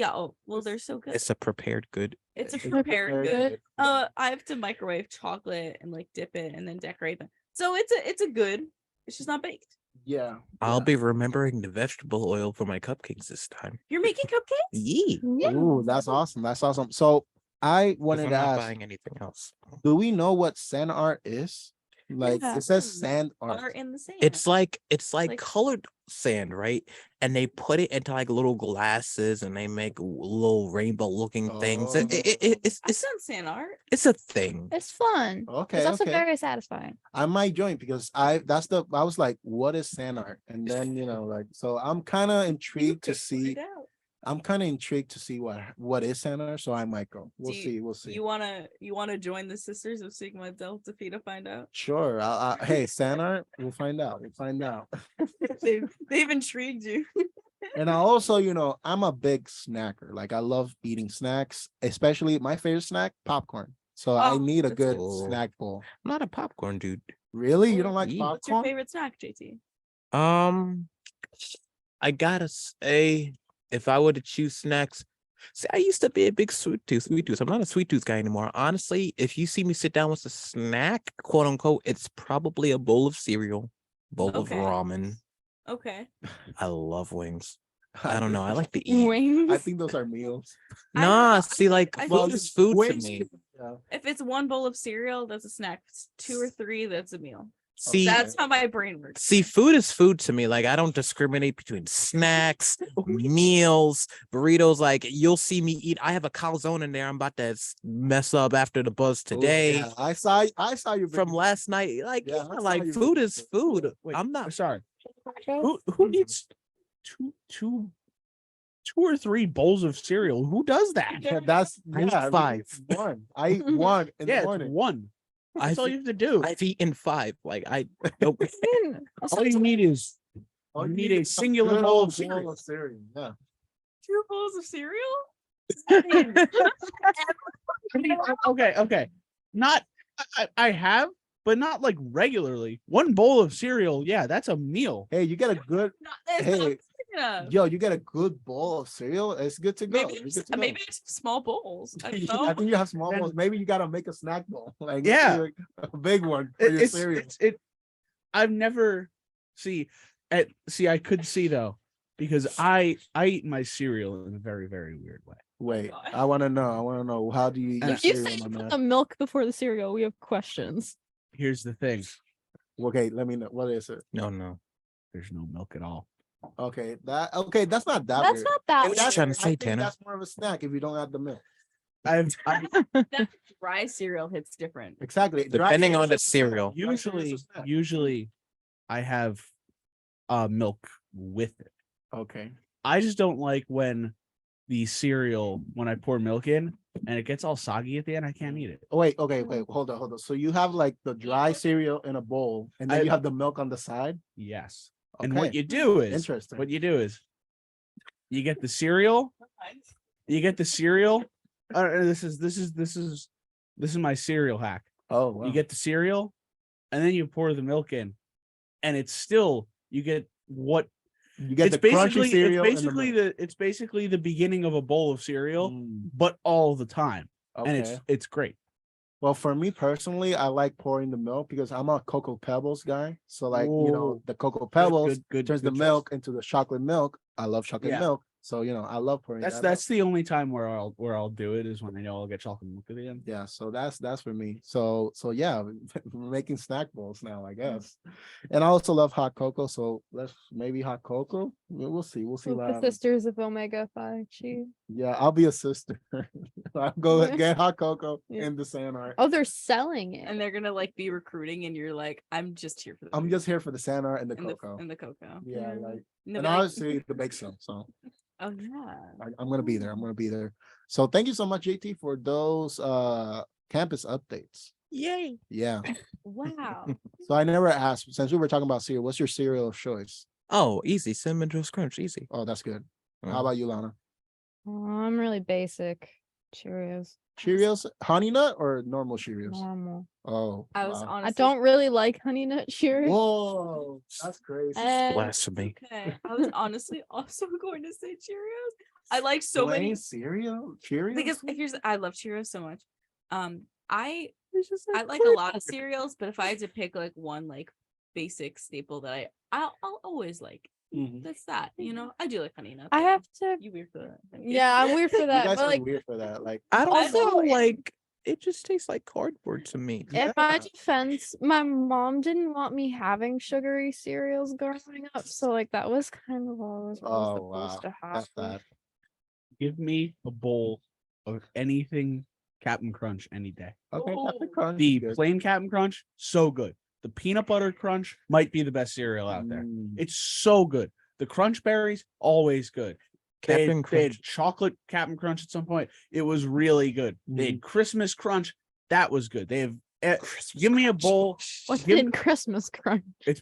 so good. It's a prepared good. It's a It's prepared prepared good. I have to microwave chocolate and like dip it and then decorate them. So it's a good. It's just not baked. Yeah. I'll yeah. be remembering the vegetable oil for my cupcakes this time. You're making cupcakes? Yeah. Ooh, that's awesome. That's awesome. So I 'Cause wanted I'm to not ask, buying anything else. do we know what sand art is? Like Yeah. it says sand art. Art in the sand. It's like Like- colored sand, right? And they put it into like little glasses and they make little rainbow looking things. Oh. It's I've done sand art. it's a thing. It's fun. Okay, It's also okay. very satisfying. I might join because I was like, what is sand art? And then like so I'm kind of intrigued to see. I'm kind of intrigued to see what is sand art. So I might go. We'll Do you- see. We'll see. You wanna join the Sisters of Sigma Delta Phi to find out? Sure. Hey, sand art. We'll find out. We'll find out. They've intrigued you. And I also, I'm a big snacker. Like I love eating snacks, especially my favorite snack, popcorn. So I Oh, need a that's good cool. snack bowl. I'm not a popcorn dude. Really? You don't like Yeah. What's your popcorn? favorite snack, JT? I gotta say, if I were to choose snacks, see, I used to be a big sweet tooth. I'm not a sweet tooth guy anymore. Honestly, if you see me sit down with a snack, quote unquote, it's probably a bowl of cereal, bowl Okay. of ramen. Okay. I love wings. I don't know. I like to eat. I Wings. think those are meals. Nah, I- see, like I food think is food to Wings- me. Yeah. If it's one bowl of cereal, that's a snack. If it's 2 or 3, that's a meal. See, That's how my brain works. see, food is food to me. Like I don't discriminate between snacks, meals, burritos. Like you'll see me eat. I have a calzone in there. I'm about to mess up after the buzz Oh, today. yeah. I saw you From last night. Like, Yeah, yeah, I saw like you food bring is it. food. Wait, I'm not sorry. Who eats two or 3 bowls of cereal? Who does that? Yeah, that's I eat yeah, 5. One. I eat one in Yeah, the it's morning. 1. That's I've all you have to do. I've eaten 5. Like I nope. All you need is Oh, You you need a singular good bowl old of cereal. cereal. Yeah. 2 bowls of cereal? Okay. Not I have, but not like regularly. One bowl of cereal, yeah, that's a meal. Hey, you get a good. It's Hey, not big enough. Yo, you get a good bowl of cereal. It's good to go. Maybe It's it's, good to go. maybe it's small bowls. I don't I know. think you have small Then- bowls. Maybe you gotta make a snack bowl. Like Yeah. like a big one for your cereal. I've never I could see though, because I eat my cereal in a very, very weird way. Wait, God. I want to know. How do you eat your If you cereal, say my you put man? the milk before the cereal, we have questions. Here's the thing. Okay, let me know. What is it? No. There's no milk at all. Okay, that's not that That's weird. not that. And was just trying to I say, think Tanner. that's more of a snack if you don't add the milk. I've That dry cereal hits different. Exactly. Dry Depending on the cereal is a snack. cereal. Dry cereal is a snack. usually I have milk with it. Okay. I just don't like when the cereal, when I pour milk in and it gets all soggy at the end, I can't eat it. Oh, wait. Okay. Wait. Hold on. So you have like the dry cereal in a bowl, and then you have the milk on the side. Yes. Okay. And what you do is Interesting. you get the cereal. This is my cereal hack. Oh, wow. You get the cereal, and then you pour the milk in, and it's still you get what you get it's the crunchy basically cereal. it's basically the beginning of a bowl of cereal, Mm, but all the time, and okay. it's great. Well, for me personally, I like pouring the milk because I'm a Cocoa Pebbles guy. So, like, Ooh. the Cocoa Pebbles Good turns the choice. milk into the chocolate milk. I love chocolate Yeah. milk. So, I love pouring that. That's the only time where I'll do it is when I know I'll get chocolate milk at the end. Yeah, so that's for me. So yeah, we're making snack bowls now, I guess. And I also love hot cocoa. So let's maybe hot cocoa. We'll see. We'll see With what the happens. sisters of Omega Phi Chi. Yeah, I'll be a sister. I'll go Yeah. get hot cocoa Yeah. in the sand art. Oh, they're selling it. And they're gonna like be recruiting, and you're like, I'm just here for the I'm food just here for the sand art and the and cocoa. the cocoa. Yeah, Yeah. like And they'll and be like, obviously the bake sale. So oh yeah. I'm gonna be there. I'm gonna be there. So thank you so much, JT, for those campus updates. Yay. Yeah. Wow. So I never asked, since we were talking about cereal, what's your cereal of choice? Oh, easy. Cinnamon Toast Crunch. Easy. Oh, that's good. How Mm. about you, Lana? Oh, I'm really basic. Cheerios. Cheerios, honey nut or normal Cheerios? Normal. Oh, I was wow. honestly. I don't really like Honey Nut Cheerios. Whoa, that's crazy. And Blasphemy. Okay. I was honestly also going to say Cheerios. I like so many Plain cereal, Cheerios. because here's I love Cheerios so much. I it's just I like a lot of cereals, but if I had to pick like one like basic staple that I'll always like, Mhm. that's that. I do like honey nuts. I have to. You weird for that. Yeah, I'm weird for You that. guys But are like, weird for that. Like, I don't Also, know. it- Like, it just tastes like cardboard to me. in my Yeah. defense, my mom didn't want me having sugary cereals growing up, so like that was kind of all I was oh supposed wow, to have. that's bad. Give me a bowl of anything Captain Crunch any day. Okay, Captain Oh. Crunch. The is good. plain Captain Crunch, so good. The peanut butter crunch might be the best cereal out there. Mm, It's so good. The crunch berries, always good. They Captain had Crunch. chocolate Captain Crunch at some point. It was really good. They had Christmas Crunch. That was good. They have give me a bowl. What's Give- in Christmas Crunch? It's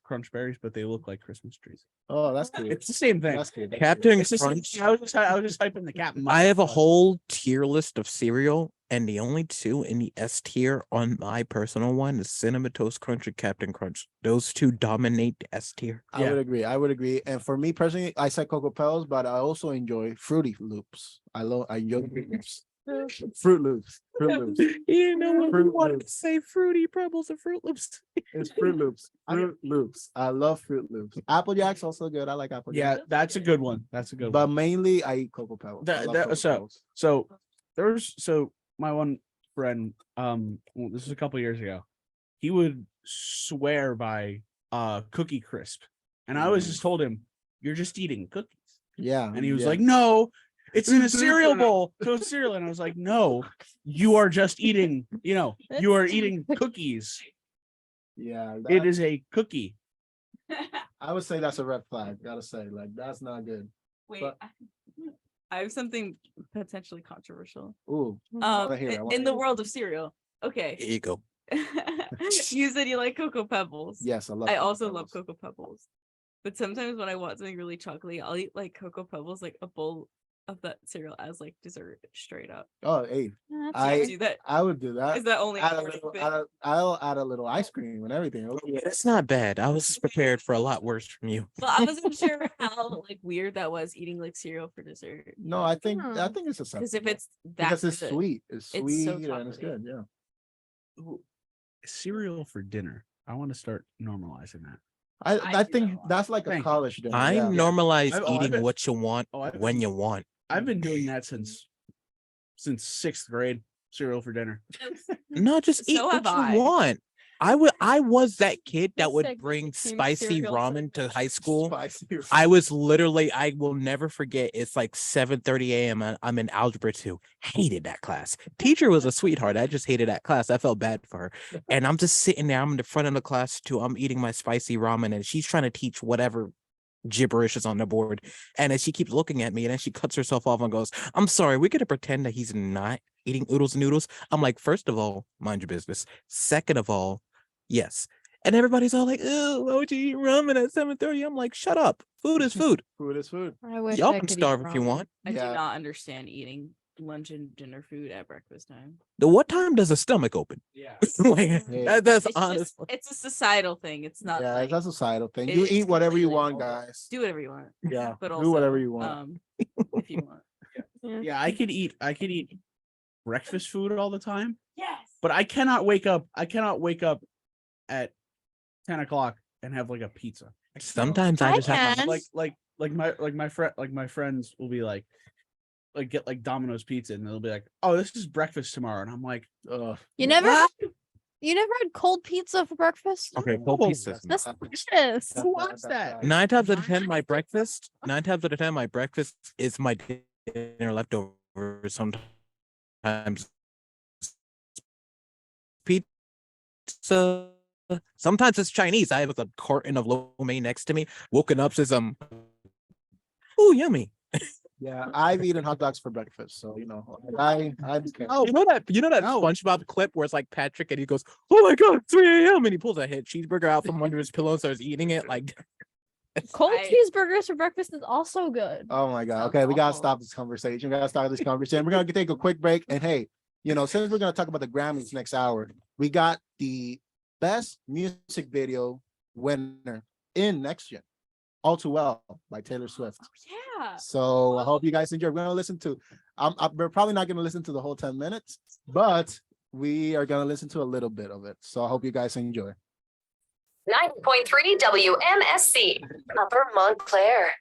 crunch berries, but they look like Christmas trees. Oh, that's good. It's the same thing. That's good. Captain It's just, Crunch. I was just hyping the Captain. I have a Crunch. whole tier list of cereal, and the only two in the S tier on my personal one is Cinnamon Toast Crunch and Captain Crunch. Those two dominate the S tier. I Yeah. would agree. I would agree. And for me personally, I said Cocoa Pebbles, but I also enjoy Fruity Loops. I enjoy Fruit Loops. Fruit Loops. Fruit Loops. You know what? Fruit Wanted to Loops. say Fruity Pebbles and Fruit Loops. It's Fruit Loops. Fruit Loops. I love Fruit Loops. Apple Jacks also good. I like Apple Yeah, Jacks. that's a good one. That's a good But one. mainly I eat Cocoa Pebbles. I love Cocoa Pebbles. So my one friend, well, this was a couple years ago, he would swear by Cookie Crisp, and I always just told him, "You're just eating cookies," Yeah. and he was yeah. like, "No, it's in a It's cereal different." bowl, so it's cereal," and I was like, "No, you are just eating, you are eating cookies. Yeah. It that- is a cookie." I would say that's a red flag. Gotta say, like, that's not good. Wait, But- I have something potentially controversial. Ooh. wanna hear it, I wanna In the hear it. world of cereal. Okay. Here you go. You said you like Cocoa Pebbles. Yes, I love I Cocoa also love Pebbles. Cocoa Pebbles. But sometimes when I want something really chocolatey, I'll eat like Cocoa Pebbles, like a bowl of that cereal as like dessert straight up. Oh, hey, That's Do you I do that? I would do that. Is that only Add a a morning little, thing? I'll add a little ice cream and everything. Yeah, that's not bad. I was prepared for a lot worse from you. Well, I wasn't sure how like weird that was eating like cereal for dessert. No, I think Hmm. it's Because acceptable if it's that because it's good, sweet. It's It's sweet so and it's chocolatey. good. Yeah. Ooh, cereal for dinner. I want to start normalizing that. I I I do that think a lot. that's like a Thank you. college dinner. I Yeah. normalize I've eating been- what you want I've when been- you want. I've been doing that since 6th grade. Cereal for dinner. No, just eat So what have you I. want. I was that kid that This would segment bring became spicy cereal ramen to high school. Spicy. I was literally, I will never forget. It's like 7:30 a.m. and I'm in algebra 2. Hated that class. Teacher was a sweetheart. I just hated that class. I felt bad for her. And I'm just sitting there. I'm in the front of the class too. I'm eating my spicy ramen and she's trying to teach whatever gibberish is on the board. And then she keeps looking at me and then she cuts herself off and goes, I'm sorry, we're gonna pretend that he's not eating oodles and noodles. I'm like, first of all, mind your business. Second of all, yes. And everybody's all like, oh, why would you eat ramen at 7:30? I'm like, shut up. Food is food. Food is food. I wish Y'all I can could eat starve if you ramen. want. I do Yeah. not understand eating lunch and dinner food at breakfast time. What time does the stomach open? Yeah. Like, Yeah. that's It's honest. just it's a societal thing. It's not Yeah, like that's a societal thing. it You is eat whatever you completely want, normal. guys. Do whatever you want. Yeah. But also Do whatever you want. if you want. Yeah, I could eat breakfast food all the time, Yes. but I cannot wake up at 10 o'clock and have like a pizza. I cannot. Sometimes I I just have can. my friends will be like get like Domino's pizza and they'll be like, oh, this is breakfast tomorrow, and I'm like, You never what? you never had cold pizza for breakfast? okay, cold No, pieces. That's not- delicious. Who wants that? 9 times out of 10, my breakfast is my dinner leftovers. Sometimes pizza. Sometimes it's Chinese. I have a carton of lo mein next to me. Woken up says ooh, yummy. Yeah, I've eaten hot dogs for breakfast, so I Oh, you know that No. SpongeBob clip where it's like Patrick and he goes, "Oh my god, it's 3 a.m." and he pulls a hit cheeseburger out from under his pillow and starts eating it. Like, Cold I- cheeseburgers for breakfast is also good. Oh my god. Sounds Okay, we gotta awful. stop this conversation. We gotta stop this conversation. We're gonna take a quick break. And hey, since we're gonna talk about the Grammys next hour, we got the best music video winner in next year. All Too Well by Taylor Swift. Yeah. So I hope you guys enjoy. We're gonna listen to we're probably not gonna listen to the whole 10 minutes, but we are gonna listen to a little bit of it. So I hope you guys enjoy. 90.3 WMSC, Upper Montclair.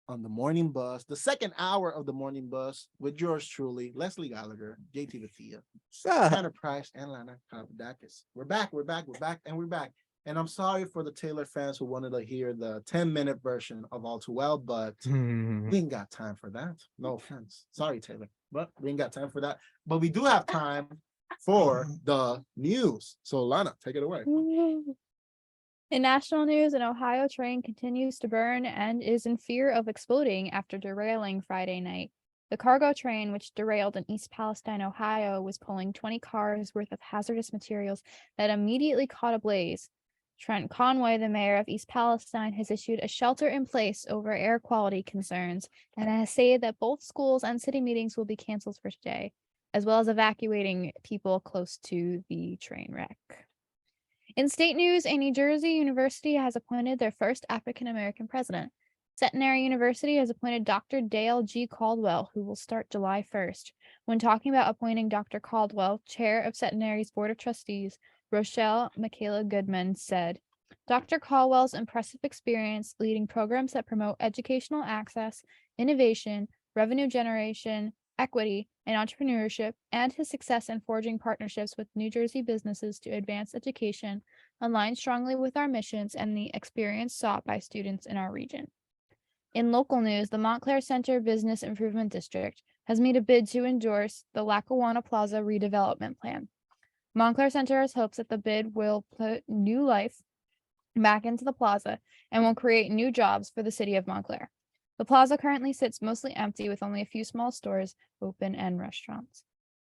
on the morning bus, the second hour of the morning bus with yours truly, Leslie Gallagher, JT Bethea, Tanner Price, and Lana Kalapodakis. We're back, and we're back. And I'm sorry for the Taylor fans who wanted to hear the 10-minute version of All Too Well, but we ain't got time for that. No offense. Sorry, Taylor, but we ain't got time for that. But we do have time for the news. So Lana, take it away. In national news, an Ohio train continues to burn and is in fear of exploding after derailing Friday night. The cargo train, which derailed in East Palestine, Ohio, was pulling 20 cars worth of hazardous materials that immediately caught ablaze. Trent Conway, the mayor of East Palestine, has issued a shelter in place over air quality concerns and has said that both schools and city meetings will be canceled for today, as well as evacuating people close to the train wreck. In state news, a New Jersey university has appointed their first African-American president. Centenary University has appointed Dr. Dale G. Caldwell, who will start July 1st. When talking about appointing Dr. Caldwell, chair of Centenary's Board of Trustees, Rochelle Michaela Goodman said, Dr. Caldwell's impressive experience leading programs that promote educational access, innovation, revenue generation, equity, and entrepreneurship, and his success in forging partnerships with New Jersey businesses to advance education align strongly with our missions and the experience sought by students in our region. In local news, the Montclair Center Business Improvement District has made a bid to endorse the Lackawanna Plaza redevelopment plan. Montclair Center has hopes that the bid will put new life back into the plaza and will create new jobs for the city of Montclair. The plaza currently sits mostly empty with only a few small stores open and restaurants.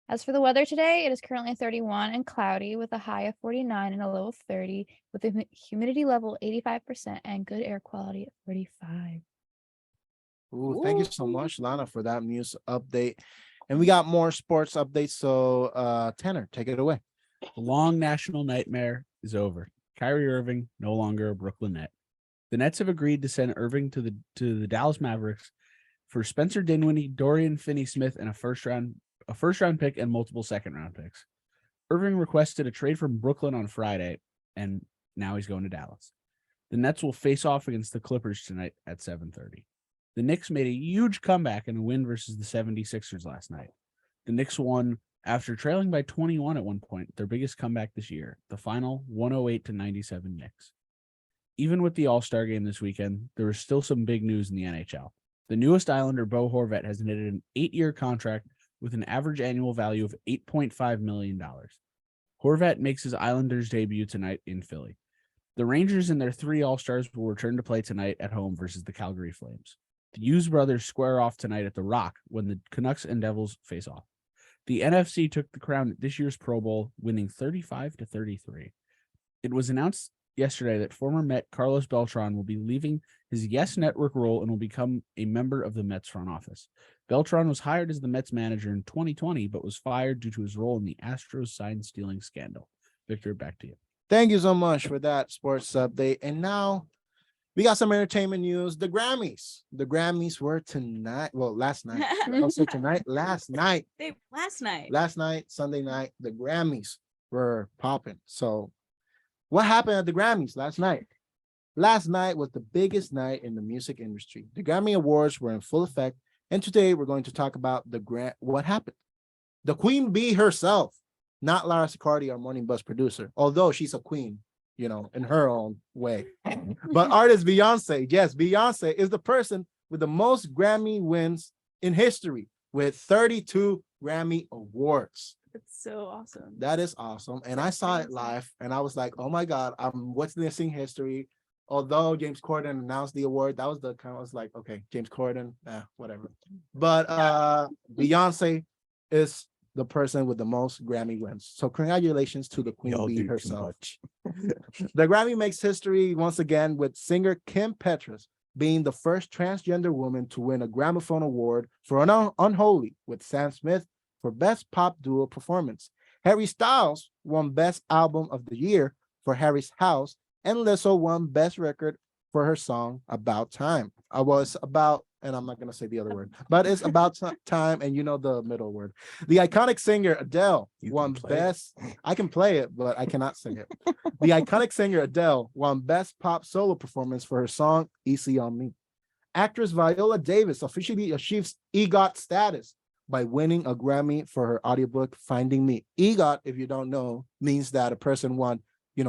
As for the weather today, it is currently 31 and cloudy with a high of 49 and a low of 30 with a humidity level 85% and good air quality of 45. Ooh, thank you so much, Lana, for that news update. And we got more sports updates. So Tanner, take it away. The long national nightmare is over. Kyrie Irving no longer a Brooklyn Net. The Nets have agreed to send Irving to the Dallas Mavericks for Spencer Dinwiddie, Dorian Finney-Smith, and a first round pick and multiple second-round picks. Irving requested a trade from Brooklyn on Friday, and now he's going to Dallas. The Nets will face off against the Clippers tonight at 7:30. The Knicks made a huge comeback in a win versus the 76ers last night. The Knicks won after trailing by 21 at one point, their biggest comeback this year. The final 108-97 Knicks. Even with the All-Star game this weekend, there was still some big news in the NHL. The newest Islander, Bo Horvat, has netted an 8-year contract with an average annual value of $8.5 million. Horvat makes his Islanders debut tonight in Philly. The Rangers and their 3 All-Stars will return to play tonight at home versus the Calgary Flames. The Hughes brothers square off tonight at the Rock when the Canucks and Devils face off. The NFC took the crown at this year's Pro Bowl, winning 35-33. It was announced yesterday that former Met Carlos Beltran will be leaving his Yes Network role and will become a member of the Mets front office. Beltran was hired as the Mets manager in 2020, but was fired due to his role in the Astros sign-stealing scandal. Victor, back to you. Thank you so much for that sports update. And now we got some entertainment news. The Grammys. The Grammys were tonight. Well, last night. I'll say tonight. Last night. Last night, Sunday night, the Grammys were popping. So what happened at the Grammys last night? Last night was the biggest night in the music industry. The Grammy Awards were in full effect. And today we're going to talk about what happened. The Queen Bee herself, not Lara Sicardi, our morning bus producer, although she's a queen, you know, in her own way. But artist Beyonce, yes, Beyonce is the person with the most Grammy wins in history with 32 Grammy Awards. It's so awesome. That is awesome. And I saw it live and I was like, oh my God, I'm witnessing history. Although James Corden announced the award, that was the kind of, I was like, okay, James Corden, whatever. But Beyonce is the person with the most Grammy wins. So congratulations to the Queen Bee herself. The Grammy makes history once again with singer Kim Petras being the first transgender woman to win a Gramophone Award for Unholy with Sam Smith for Best Pop Duo Performance. Harry Styles won Best Album of the Year for Harry's House, and Lizzo won Best Record for her song About Time. It's about, and I'm not going to say the other word, but it's about time, and you know the middle word. The iconic singer Adele won Best, I can play it, but I cannot sing it. The iconic singer Adele won Best Pop Solo Performance for her song Easy on Me. Actress Viola Davis officially achieves EGOT status by winning a Grammy for her audiobook Finding Me. EGOT, if you don't know, means that a person won,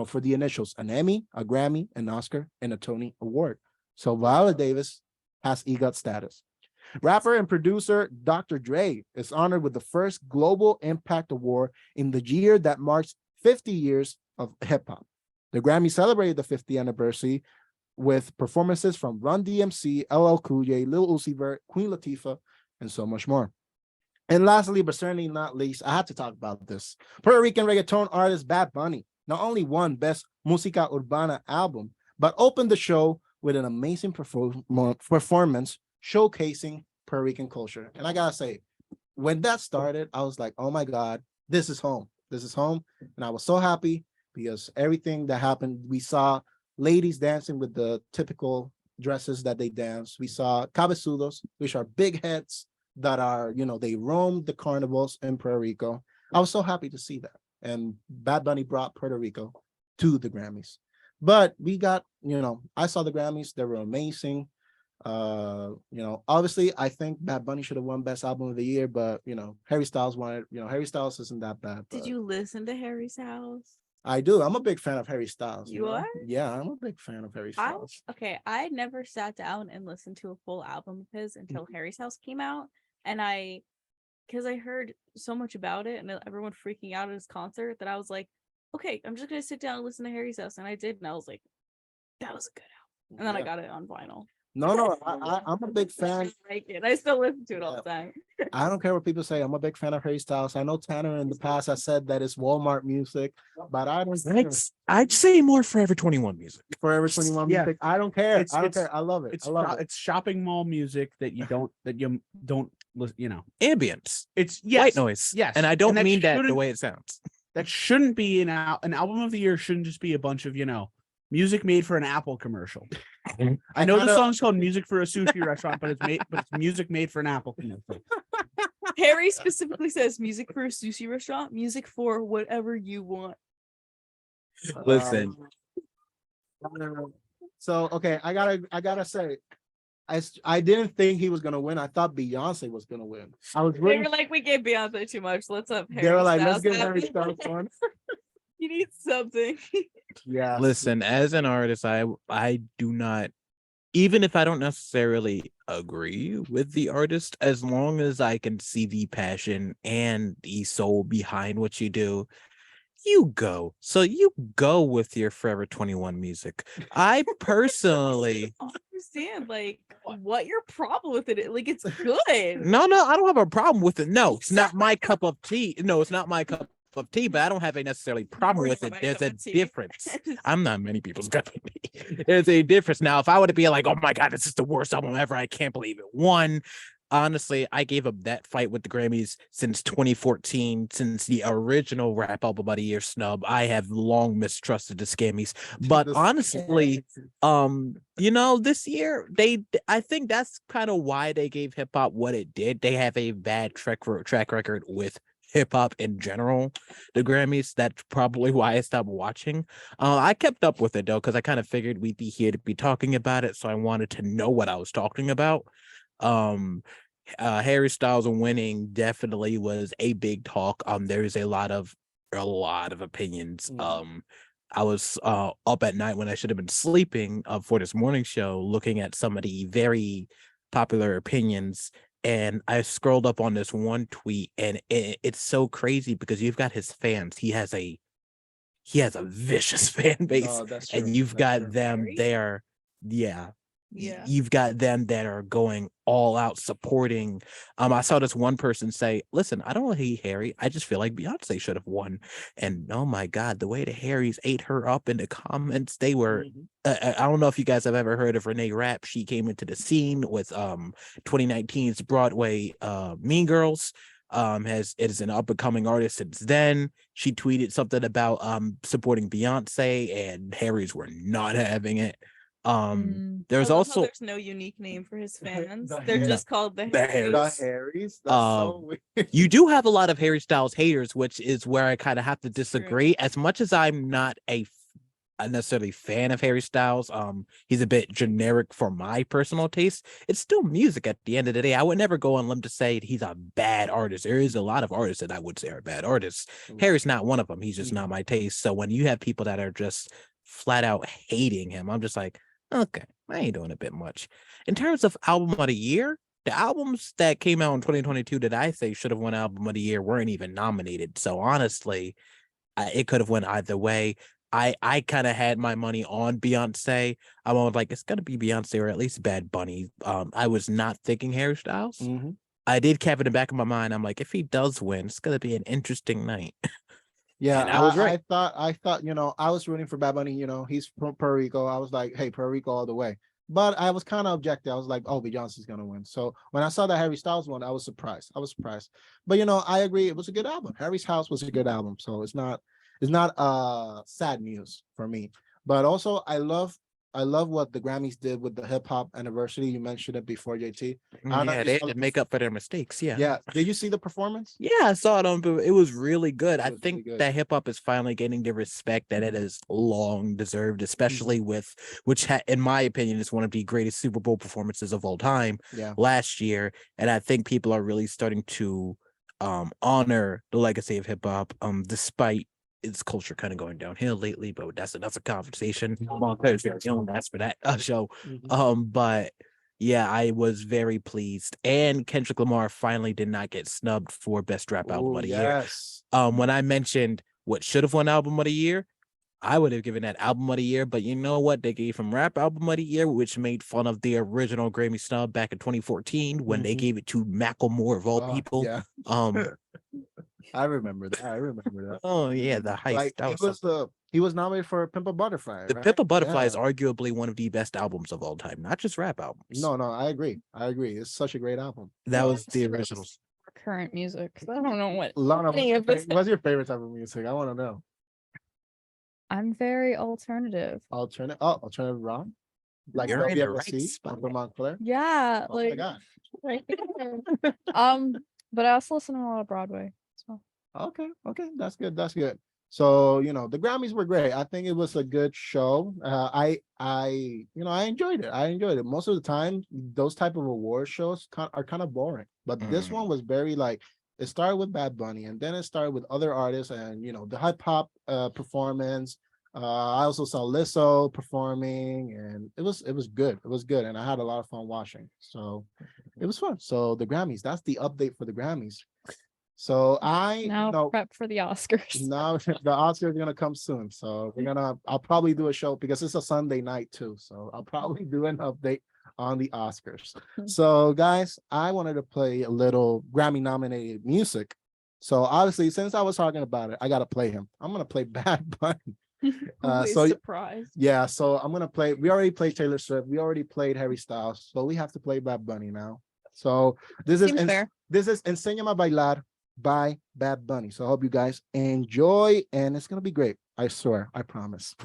for the initials, an Emmy, a Grammy, an Oscar, and a Tony Award. So Viola Davis has EGOT status. Rapper and producer Dr. Dre is honored with the first Global Impact Award in the year that marks 50 years of hip hop. The Grammy celebrated the 50th anniversary with performances from Run DMC, LL Cool J, Lil Uzi Vert, Queen Latifah, and so much more. And lastly, but certainly not least, I had to talk about this. Puerto Rican reggaeton artist Bad Bunny not only won Best Música Urbana album, but opened the show with an amazing performance showcasing Puerto Rican culture. And I gotta say, when that started, I was like, oh my God, this is home. This is home. And I was so happy because everything that happened, we saw ladies dancing with the typical dresses that they dance. We saw cabezudos, which are big heads that are, they roam the carnivals in Puerto Rico. I was so happy to see that. And Bad Bunny brought Puerto Rico to the Grammys. But we got, I saw the Grammys. They were amazing. Obviously, I think Bad Bunny should have won Best Album of the Year, but, Harry Styles won it. Harry Styles isn't that bad. Did you listen to Harry Styles? I do. I'm a big fan of Harry Styles. You are? Yeah, I'm a big fan of Harry Styles. I never sat down and listened to a full album of his until Harry Styles came out. And because I heard so much about it and everyone freaking out at his concert that I was like, okay, I'm just going to sit down and listen to Harry Styles. And I did. And I was like, that was a good album. And then I got it on vinyl. No, I'm a big fan. I like it. I still listen to it all the time. I don't care what people say. I'm a big fan of Harry Styles. I know Tanner in the past has said that it's Walmart music, but I don't. I'd say more Forever 21 music. Forever 21 music. I don't care. I don't care. I love it. It's shopping mall music that you don't listen. Ambience. It's white noise. Yes, and I don't mean that the way it sounds. That shouldn't be an album of the year. Shouldn't just be a bunch of music made for an Apple commercial. I know the song's called "Music for a Sushi Restaurant," but it's music made for an Apple commercial. Harry specifically says music for a sushi restaurant, music for whatever you want. Listen. So okay, I gotta say, I didn't think he was gonna win. I thought Beyonce was gonna win. I was really. They were like, we gave Beyonce too much. Let's have Harry. They were like, Styles let's give Harry Styles one. You need something. Yeah. Listen, as an artist, I do not, even if I don't necessarily agree with the artist, as long as I can see the passion and the soul behind what you do, you go. So you go with your Forever 21 music. I personally I don't understand what your problem with it is. Like, it's good. No, I don't have a problem with it. No, it's not my cup of tea. No, it's not my cup of tea, but I don't have a necessarily problem with it. There's a difference. I'm not many people's cup of tea. There's a difference. Now, if I were to be like, oh my God, this is the worst album ever, I can't believe it won. Honestly, I gave up that fight with the Grammys since 2014, since the original Rap Album of the Year snub. I have long mistrusted the Scammies. But honestly, this year, I think that's kind of why they gave hip hop what it did. They have a bad track record with hip hop in general, the Grammys. That's probably why I stopped watching. I kept up with it though, because I kind of figured we'd be here to be talking about it, so I wanted to know what I was talking about. Harry Styles winning definitely was a big talk. There's a lot of opinions. I was up at night when I should have been sleeping for this morning show, looking at some of the very popular opinions. And I scrolled up on this one tweet, and it's so crazy because you've got his fans. He has a vicious fan base, and you've got them there. Yeah. You've got them that are going all out supporting. I saw this one person say, listen, I don't hate Harry. I just feel like Beyonce should have won. And oh my God, the way the Harrys ate her up in the comments, they were, I don't know if you guys have ever heard of Renee Rapp. She came into the scene with 2019's Broadway Mean Girls. It is an up and coming artist since then. She tweeted something about supporting Beyonce, and Harrys were not having it. There's also there's no unique name for his fans. They're just called the Harrys. The Harrys. That's so weird. You do have a lot of Harry Styles haters, which is where I kind of have to disagree. As much as I'm not a necessarily fan of Harry Styles. He's a bit generic for my personal taste. It's still music at the end of the day. I would never go on limb to say he's a bad artist. There is a lot of artists that I would say are bad artists. Harry's not one of them. He's just not my taste. So when you have people that are just flat out hating him, I'm just like, okay, I ain't doing a bit much. In terms of album of the year, the albums that came out in 2022 that I say should have won album of the year weren't even nominated. So honestly, it could have went either way. I kind of had my money on Beyonce. I'm always like, it's gonna be Beyonce or at least Bad Bunny. I was not thinking Harry Styles. I did have in the back of my mind. I'm like, if he does win, it's gonna be an interesting night. Yeah, And I was right. I thought, I was rooting for Bad Bunny. He's from Puerto Rico. I was like, hey, Puerto Rico all the way. But I was kind of objective. I was like, oh, Beyonce's gonna win. So when I saw that Harry Styles won, I was surprised. But I agree. It was a good album. Harry's House was a good album. So it's not sad news for me. But also, I love what the Grammys did with the hip hop anniversary. You mentioned it before, JT. Yeah, they had to make up for their mistakes. Yeah. Yeah. Did you see the performance? Yeah, I saw it on, but it was really good. I was think really good. that hip hop is finally getting the respect that it has long deserved, especially with in my opinion, is one of the greatest Super Bowl performances of all time last year. And I think people are really starting to honor the legacy of hip hop, despite its culture kind of going downhill lately. But that's a conversation. That's for that show. But yeah, I was very pleased. And Kendrick Lamar finally did not get snubbed for Best Rap Album of the Year. When I mentioned what should have won Album of the Year, I would have given that Album of the Year. But you know what? They gave him Rap Album of the Year, which made fun of the original Grammy snub back in 2014 when they gave it to Macklemore of all people. Yeah. I remember that. Oh yeah, the heist. He was nominated for Pimp a Butterfly. The right? Pimp a Butterfly is arguably one of the best albums of all time, not just rap albums. No, I agree. It's such a great album. That was the original. Current music. I don't know what Lana, any of this. what's your favorite type of music? I want to know. I'm very alternative. Alternative rock? Like You're in the right WFC spot. from Montclair? Yeah, Oh my God. right there. But I also listen to a lot of Broadway. So Okay, that's good. So the Grammys were great. I think it was a good show. I enjoyed it. Most of the time, those type of award shows are kind of boring, but this one was very like. It started with Bad Bunny, and then it started with other artists, and the hip hop performance. I also saw Lizzo performing, and it was good. It was good, and I had a lot of fun watching. So it was fun. So the Grammys. That's the update for the Grammys. So now prep for the Oscars. Now the Oscars are gonna come soon. So I'll probably do a show because it's a Sunday night too. So I'll probably do an update on the Oscars. So guys, I wanted to play a little Grammy nominated music. So obviously, since I was talking about it, I gotta play him. I'm gonna play Bad Bunny. Surprise. Yeah, so I'm gonna play. We already played Taylor Swift. We already played Harry Styles. So we have to play Bad Bunny now. So this Seems fair. is Enséñame a Bailar by Bad Bunny. So I hope you guys enjoy, and it's gonna be great. I swear, I promise.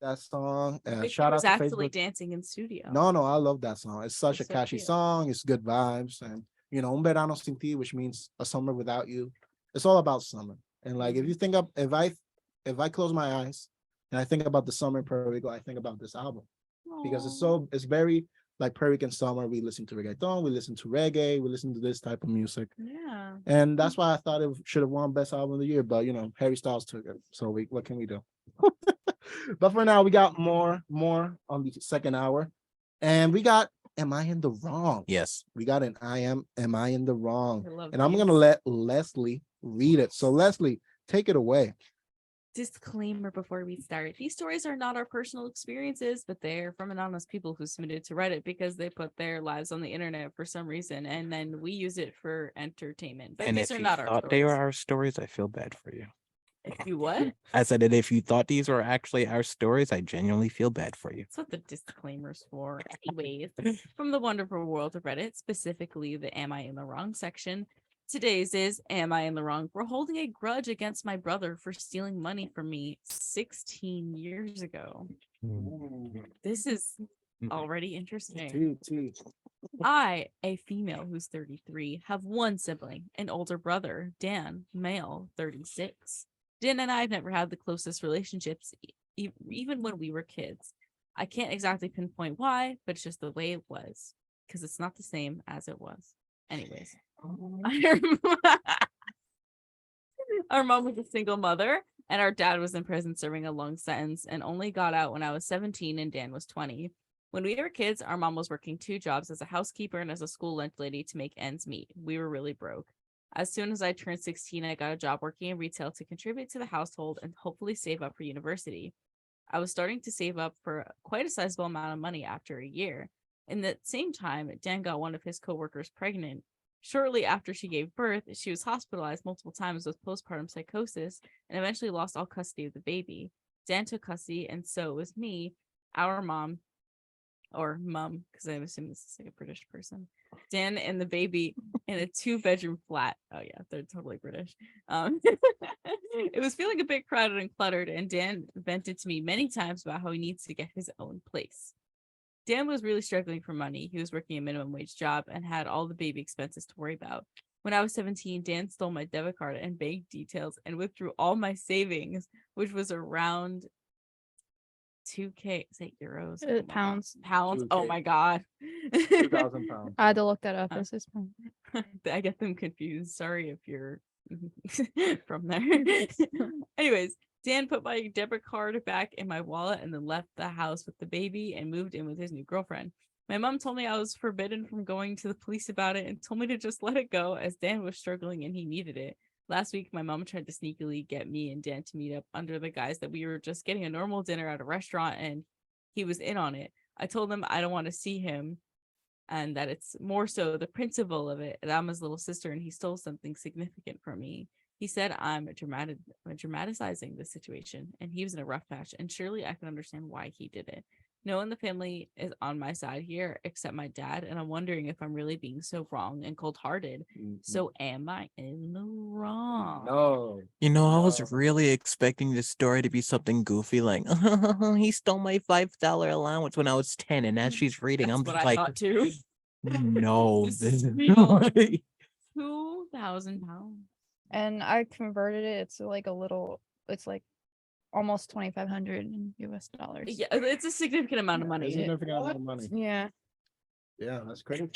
that song. Victor Shout out was to actually Facebook. dancing in studio. No, I love that song. It's such It's a so catchy cute. song. It's good vibes, and Un Verano Sin Ti, which means a summer without you. It's all about summer. And like, if you think up, if I close my eyes and I think about the summer in Puerto Rico, I think about this album because it's very like Puerto Rican summer. We listen to reggaeton, we listen to reggae, we listen to this type of music, Yeah. and that's why I thought it should have won Best Album of the Year. But Harry Styles took it, so what can we do? But for now, we got more on the second hour, and we got Am I in the Wrong? Yes. We got an Am I in the Wrong? I love And I'm these. gonna let Leslie read it. So Leslie, take it away. Disclaimer before we start. These stories are not our personal experiences, but they're from anonymous people who submitted to Reddit because they put their lives on the internet for some reason, and then we use it for entertainment. But And these if are you not our thought they were stories. our stories, I feel bad for you. If you what? I said that if you thought these were actually our stories, I genuinely feel bad for you. That's what the disclaimer's for. Anyways, from the wonderful world of Reddit, specifically the Am I in the Wrong section, today's is Am I in the Wrong for holding a grudge against my brother for stealing money from me 16 years ago. This is already interesting. I, a female who's 33, have one sibling, an older brother, Dan, male, 36. Dan and I have never had the closest relationships, even when we were kids. I can't exactly pinpoint why, but it's just the way it was, because it's not the same as it was. Anyways, our mom was a single mother, and our dad was in prison serving a long sentence and only got out when I was 17 and Dan was 20. When we were kids, our mom was working 2 jobs as a housekeeper and as a school lunch lady to make ends meet. We were really broke. As soon as I turned 16, I got a job working in retail to contribute to the household and hopefully save up for university. I was starting to save up for quite a sizable amount of money after a year. In that same time, Dan got one of his coworkers pregnant. Shortly after she gave birth, she was hospitalized multiple times with postpartum psychosis and eventually lost all custody of the baby. Dan took custody, and so was me, our mom, or mum, because I'm assuming this is like a British person. Dan and the baby in a 2-bedroom flat. Oh yeah, they're totally British. It was feeling a bit crowded and cluttered, and Dan vented to me many times about how he needs to get his own place. Dan was really struggling for money. He was working a minimum wage job and had all the baby expenses to worry about. When I was 17, Dan stole my debit card and bank details and withdrew all my savings, which was around 2K. Is that euros? Oh my Pounds. God. Pounds. Oh 2K. my God. 2,000 pounds. I had to look that up. This is pounds. I get them confused. Sorry if you're from there. Anyways, Dan put my debit card back in my wallet and then left the house with the baby and moved in with his new girlfriend. My mom told me I was forbidden from going to the police about it and told me to just let it go as Dan was struggling and he needed it. Last week, my mom tried to sneakily get me and Dan to meet up under the guise that we were just getting a normal dinner at a restaurant and he was in on it. I told him I don't want to see him and that it's more so the principle of it, that I'm his little sister and he stole something significant from me. He said I'm dramatizing the situation and he was in a rough patch and surely I can understand why he did it. No one in the family is on my side here except my dad, and I'm wondering if I'm really being so wrong and cold-hearted. So am I in the wrong? No. I was really expecting this story to be something goofy like, he stole my $5 allowance when I was 10, and as she's reading, That's I'm what just I like, thought too. no, This this is is real. not- 2,000 pounds. And I converted it. It's like a little. It's like almost 2,500 in US dollars. Yeah, it's a significant amount of It's money. a significant amount of money. Yeah. Yeah, that's crazy.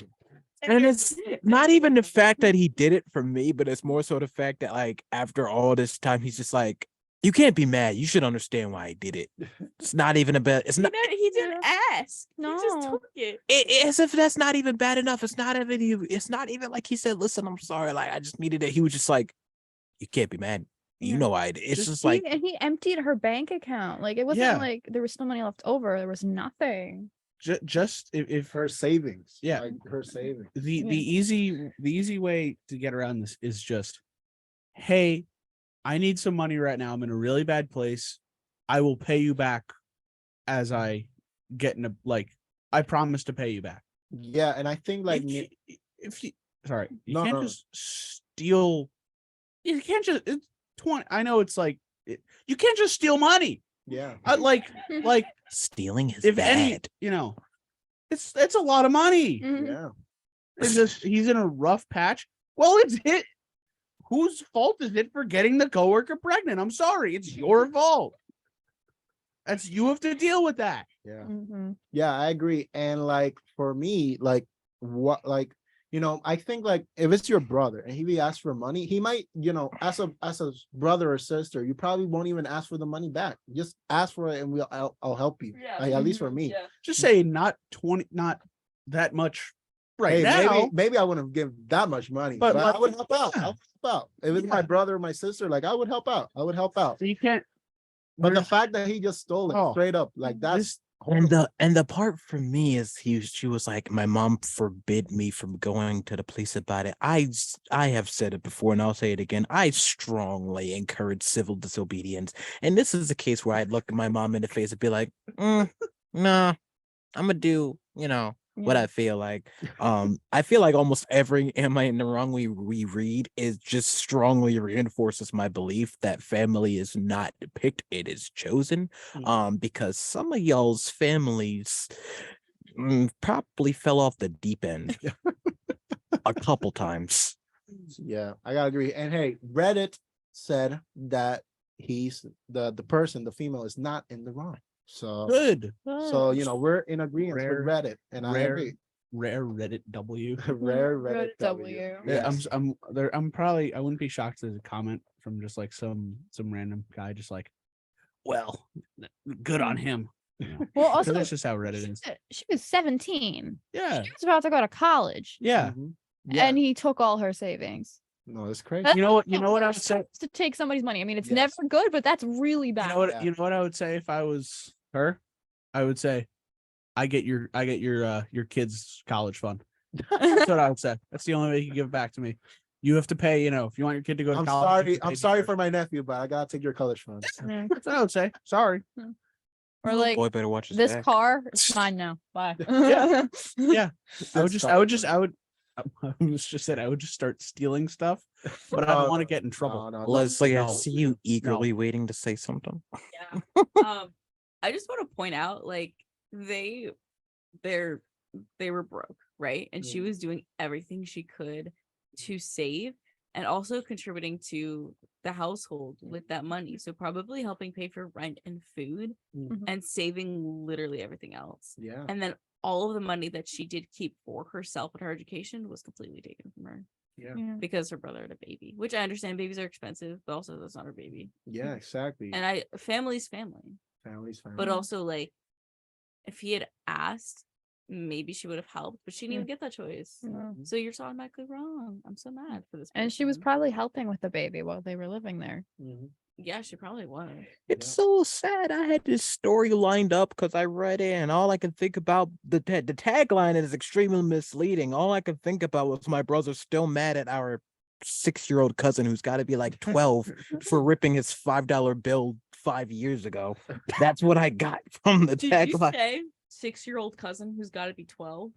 And it's not even the fact that he did it for me, but it's more so the fact that, like, after all this time, he's just like, you can't be mad. You should understand why I did it. It's not even about. It's not. He didn't ask. He just No. took it. As if that's not even bad enough. It's not even. It's not even like he said, "Listen, I'm sorry. Like I just needed it." He was just like, "You can't be mad. You Yeah. know why I did." It's just like, And he emptied her bank account. Like it wasn't Yeah. like there was still money left over. There was nothing. Just if Her savings. Yeah. Like her savings. the easy way to get around this is just, hey, I need some money right now. I'm in a really bad place. I will pay you back as I get in a, like, I promise to pay you back. Yeah, and I think like You can't- if you sorry, you No, can't no. just steal. You can't just 20. I know it's like you can't just steal money. Yeah. Like Stealing is if bad. any, it's a lot of money. Mhm. Yeah. He's in a rough patch. Well, it's hit. Whose fault is it for getting the coworker pregnant? I'm sorry, it's your fault. You have to deal with that. Yeah. Mhm. Yeah, I agree. And like for me, like what I think like if it's your brother and he asks for money, he might, as a brother or sister, you probably won't even ask for the money back. Just ask for it and I'll help you. Yeah. Like, at least for me. Yeah. Just say not that much right Hey, now. maybe I wouldn't give that much money, But but like, I would help out. yeah. I'll help out. If it's my brother or my sister, like I would help out. I would help out. So you can't. But the there's- fact that he just stole it Oh. straight up, like that's This- And the part for me is she was like, my mom forbid me from going to the police about it. I have said it before and I'll say it again. I strongly encourage civil disobedience. And this is a case where I'd look my mom in the face and be like, nah, I'm gonna do, what Yeah. I feel like. I feel like almost every Am I in the Wrong we read is just strongly reinforces my belief that family is not picked, it is chosen. Because some of y'all's families probably fell off the deep end a couple times. Yeah, I gotta agree. And hey, Reddit said that he's the female is not in the wrong. So Good. so we're in agreement with Rare- Reddit, and I agree. Rare Reddit W. Rare Reddit Reddit W. W. Yeah, Yes. I'm probably, I wouldn't be shocked if there's a comment from just like some random guy just like, well, good on him. Well, 'Cause also, that's just how Reddit is. she was 17. Yeah. She was about to go to college, Yeah. Mhm. Yeah. and he took all her savings. No, it's crazy. That's You know what I would worse say? to take somebody's money. I mean, it's Yes. never good, but that's really bad. Yeah. You know what I would say if I was her? I would say, I get your kids' college fund. That's what I would say. That's the only way you can give it back to me. You have to pay, if you want your kid to go to I'm college. you sorry. have to I'm pay sorry first. for my nephew, but I gotta take your college funds. Yeah. That's what I would say. Sorry. Or like Boy better watch his this back. car, it's mine now. Bye. Yeah. Yeah. I would This just said I would just start stealing stuff, but I don't want to get in trouble. No, Leslie, I No. see you eagerly waiting to say something. Yeah. I just want to point out, like, they were broke, right? And she was doing everything she could to save and also contributing to the household with that money. So probably helping pay for rent and food Mhm. and saving literally everything else. Yeah. And then all of the money that she did keep for herself and her education was completely taken from her Yeah. because her brother had a baby, which I understand babies are expensive, but also that's not her baby. Yeah, exactly. And family's family. Family's family. But also, like, if he had asked, maybe she would have helped, but she didn't even get that choice. Yeah. So you're so automatically wrong. I'm so mad for this. And she was person. probably helping with the baby while they were living there. Mhm. Yeah, she probably was. It's Yeah. so sad. I had this story lined up because I read it, and all I could think about the tagline is extremely misleading. All I could think about was my brother's still mad at our 6-year-old cousin who's got to be like 12 for ripping his $5 bill 5 years ago. That's what I got from the Did you tagline. say 6-year-old cousin who's got to be 12?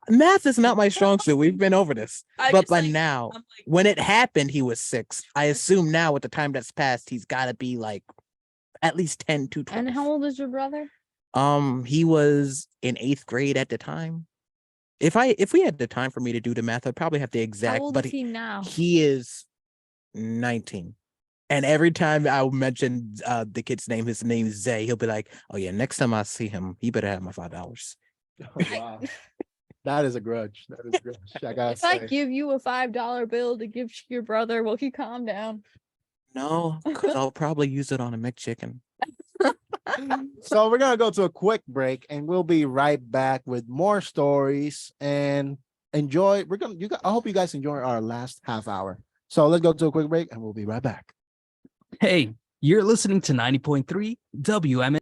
Math is not my strong suit. We've been over this. I But just, by like, now, I'm like, when it happened, he was 6. I assume now with the time that's passed, he's got to be like at least 10 to 12. And how old is your brother? He was in 8th grade at the time. If we had the time for me to do the math, I'd probably have the exact. How old But is he now? he is 19. And every time I would mention the kid's name, his name is Zay. He'll be like, "Oh yeah, next time I see him, he better have my $5." Oh, wow. That is a grudge. That is a grudge. I gotta If I say. give you a $5 bill to give to your brother, will he calm down? No, because I'll probably use it on a McChicken. So we're gonna go to a quick break, and we'll be right back with more stories and enjoy. I hope you guys enjoy our last half hour. So let's go to a quick break, and we'll be right back. Hey, you're listening to 90.3 WM.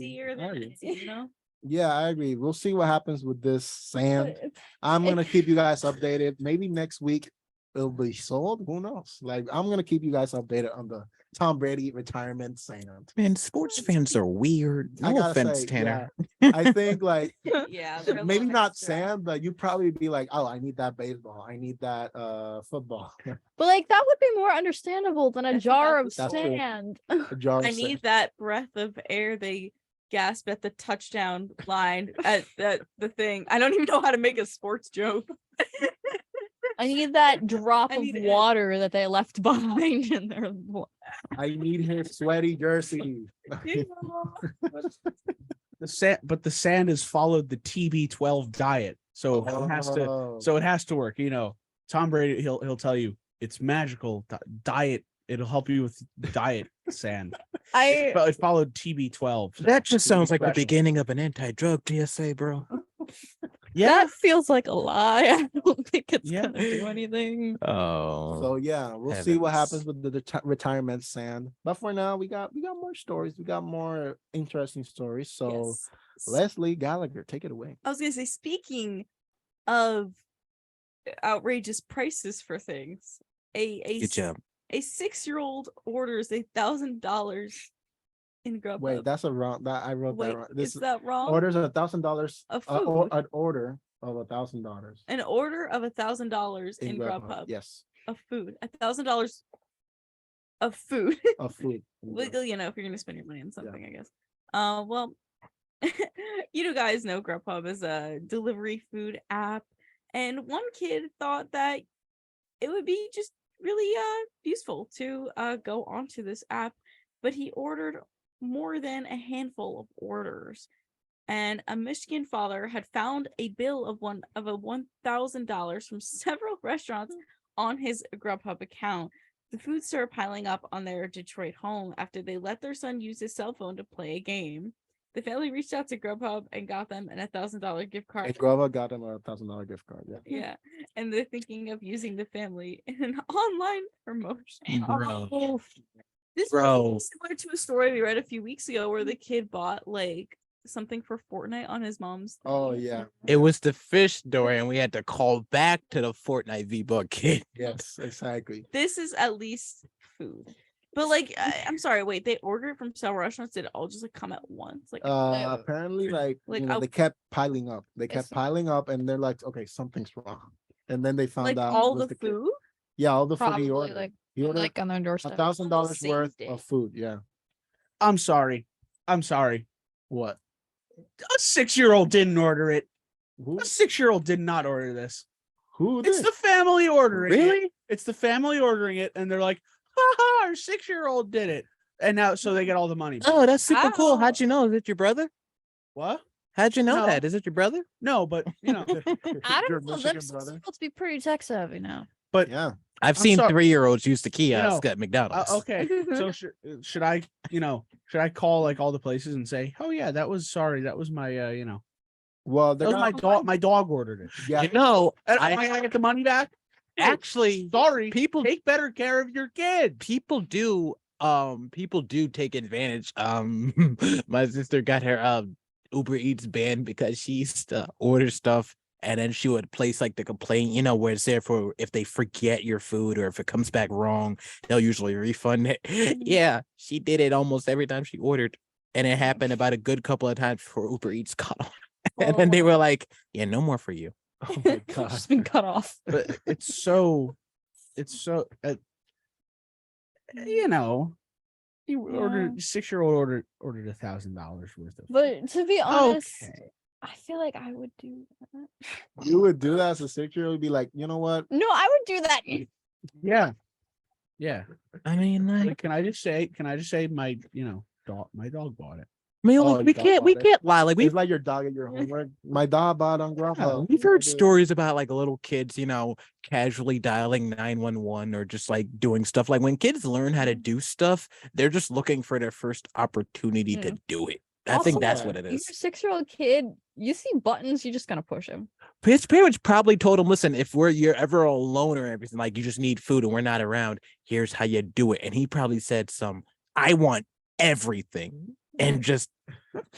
easier than it's, Yeah, I agree. We'll see what happens with this sand. But I'm gonna keep you guys updated. Maybe next week it'll be sold. Who knows? Like, I'm gonna keep you guys updated on the Tom Brady retirement sand. Man, sports fans are weird. I No gotta offense, say, Tanner. I think like Yeah, they're a maybe little not extra. sand, but you probably be like, oh, I need that baseball. I need that football. But like that would be more understandable than a That's jar about of That's true. sand. A jar of I sand. need that breath of air they gasp at the touchdown line at the thing. I don't even know how to make a sports joke. I need that drop I of need it. water that they left behind in their. I need his sweaty jersey. The sand has followed the TB12 diet, so it has to. Oh. So it has to work. Tom Brady, he'll tell you it's magical diet. It'll help you with diet sand. But it followed TB12. That just sounds like the Special. beginning of an anti-drug TSA, bro. Yeah. That feels like a lie. I don't think it's Yeah. gonna do anything. Oh, So yeah, we'll see what heavens. happens with the retirement sand. But for now, we got more stories. We got more interesting stories. So Yes. Leslie Gallagher, take it away. I was gonna say, speaking of outrageous prices for things, good job. a 6-year-old orders $1,000 in Grubhub. Wait, that's a wrong. That I wrote Wait, that wrong. This is that wrong? orders $1,000 Of or food. an order of $1,000 An order of $1,000 in Grubhub Yes, of food. $1,000 of food. of food. in Grubhub. Legal, if you're gonna spend your money on something, I guess. Well, guys know Grubhub is a delivery food app, and one kid thought that it would be just really useful to go onto this app, but he ordered more than a handful of orders. And a Michigan father had found a bill of $1,000 from several restaurants on his Grubhub account. The food started piling up on their Detroit home after they let their son use his cell phone to play a game. The family reached out to Grubhub and got them an $1,000 gift card. And Grubhub got him a $1,000 gift card. Yeah. Yeah, and they're thinking of using the family in an online promotion. Bro. This Bro. is similar to a story we read a few weeks ago where the kid bought like something for Fortnite on his mom's. Oh thing. yeah. It was the fish story, and we had to call back to the Fortnite V-Buck kid. Yes, exactly. This is at least food. But like, I'm sorry, wait, they ordered from several restaurants. Did it all just like come at once? Like, Apparently, like Like, they kept piling up. They kept It's- piling up, and they're like, okay, something's wrong. And then they found like out all it was the kid. food. Yeah, all the food Probably he ordered. like He ordered on their doorstep. $1,000 same worth day. of food. Yeah. I'm sorry. What? A 6-year-old didn't order it. Who? A 6-year-old did not order this. Who It's did? the family ordering it. Really? It's the family ordering it, and they're like, "Ha our 6-year-old did it," and now so they get all the money. Oh, that's super cool. Ow. How'd you know? Is it your brother? What? How'd you know No. that? Is it your brother? No, but I Your don't know. Michigan Them brother? supposed to be pretty tech savvy now. but Yeah. I've I'm seen sorry. 3-year-olds use the kiosk at McDonald's. okay. So should I, should I call like all the places and say, "Oh yeah, that was my, Well, that they're was my gonna, dog. My dog ordered it." yeah. You know, And I I get the money back. actually Sorry, people take better care of your kid. people do take advantage. My sister got her Uber Eats banned because she used to order stuff, and then she would place like the complaint, where it's there for if they forget your food or if it comes back wrong, they'll usually refund it. Yeah, she did it almost every time she ordered, and it happened about a good couple of times before Uber Eats caught on. And then they were like, yeah, no more for you. Oh my god. Just been cut off. But it's so, he ordered 6-year-old ordered $1,000 worth of. But to be honest, Okay. I feel like I would do that. You would do that as a 6-year-old? Be like, you know what? No, I would do that. Yeah. I mean, Like, can I just say my dog bought it. Oh, we you can't bought it? lie. Like It's like your dog at your homework. My dog bought on Grubhub. we've heard stories about like little kids, casually dialing 911 or just like doing stuff. Like when kids learn how to do stuff, they're just looking for their first opportunity to do it. I think Also, that's what it Your is. 6-year-old kid, you see buttons, you're just gonna push him. His parents probably told him, listen, if you're ever alone or everything, like you just need food and we're not around, here's how you do it. And he probably said I want everything and just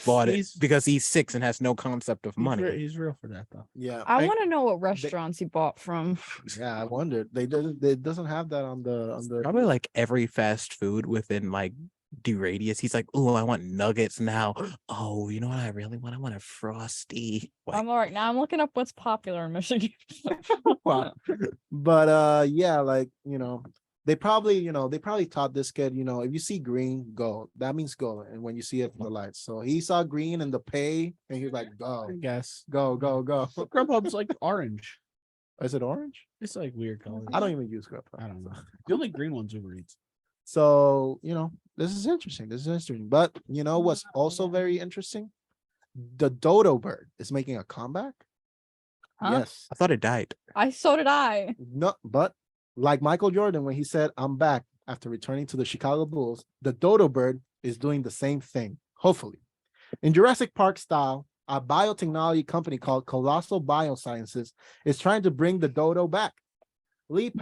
bought it He's- because he's 6 and has no concept of money. He's real for that though. Yeah, I want to know what restaurants he bought from. Yeah, I wondered. They doesn't have that on the. Probably like every fast food within like the radius. He's like, oh, I want nuggets now. Oh, you know what I really want? I want a frosty. Like, I'm all right now. I'm looking up what's popular in Michigan. Wow. But yeah, like they probably taught this kid, if you see green, go. That means go. And when you see it, the lights. So he saw green in the pay, and he was like, go, I guess. go. Grubhub's like orange. Is it orange? It's like weird color. I don't even use Grubhub. I don't know. The only green one's Uber Eats. So this is interesting. But what's also very interesting? The dodo bird is making a comeback. Huh? Yes. I thought it died. So did I. No, but like Michael Jordan, when he said, I'm back after returning to the Chicago Bulls, the dodo bird is doing the same thing, hopefully. In Jurassic Park style, a biotechnology company called Colossal Biosciences is trying to bring the dodo back. Lead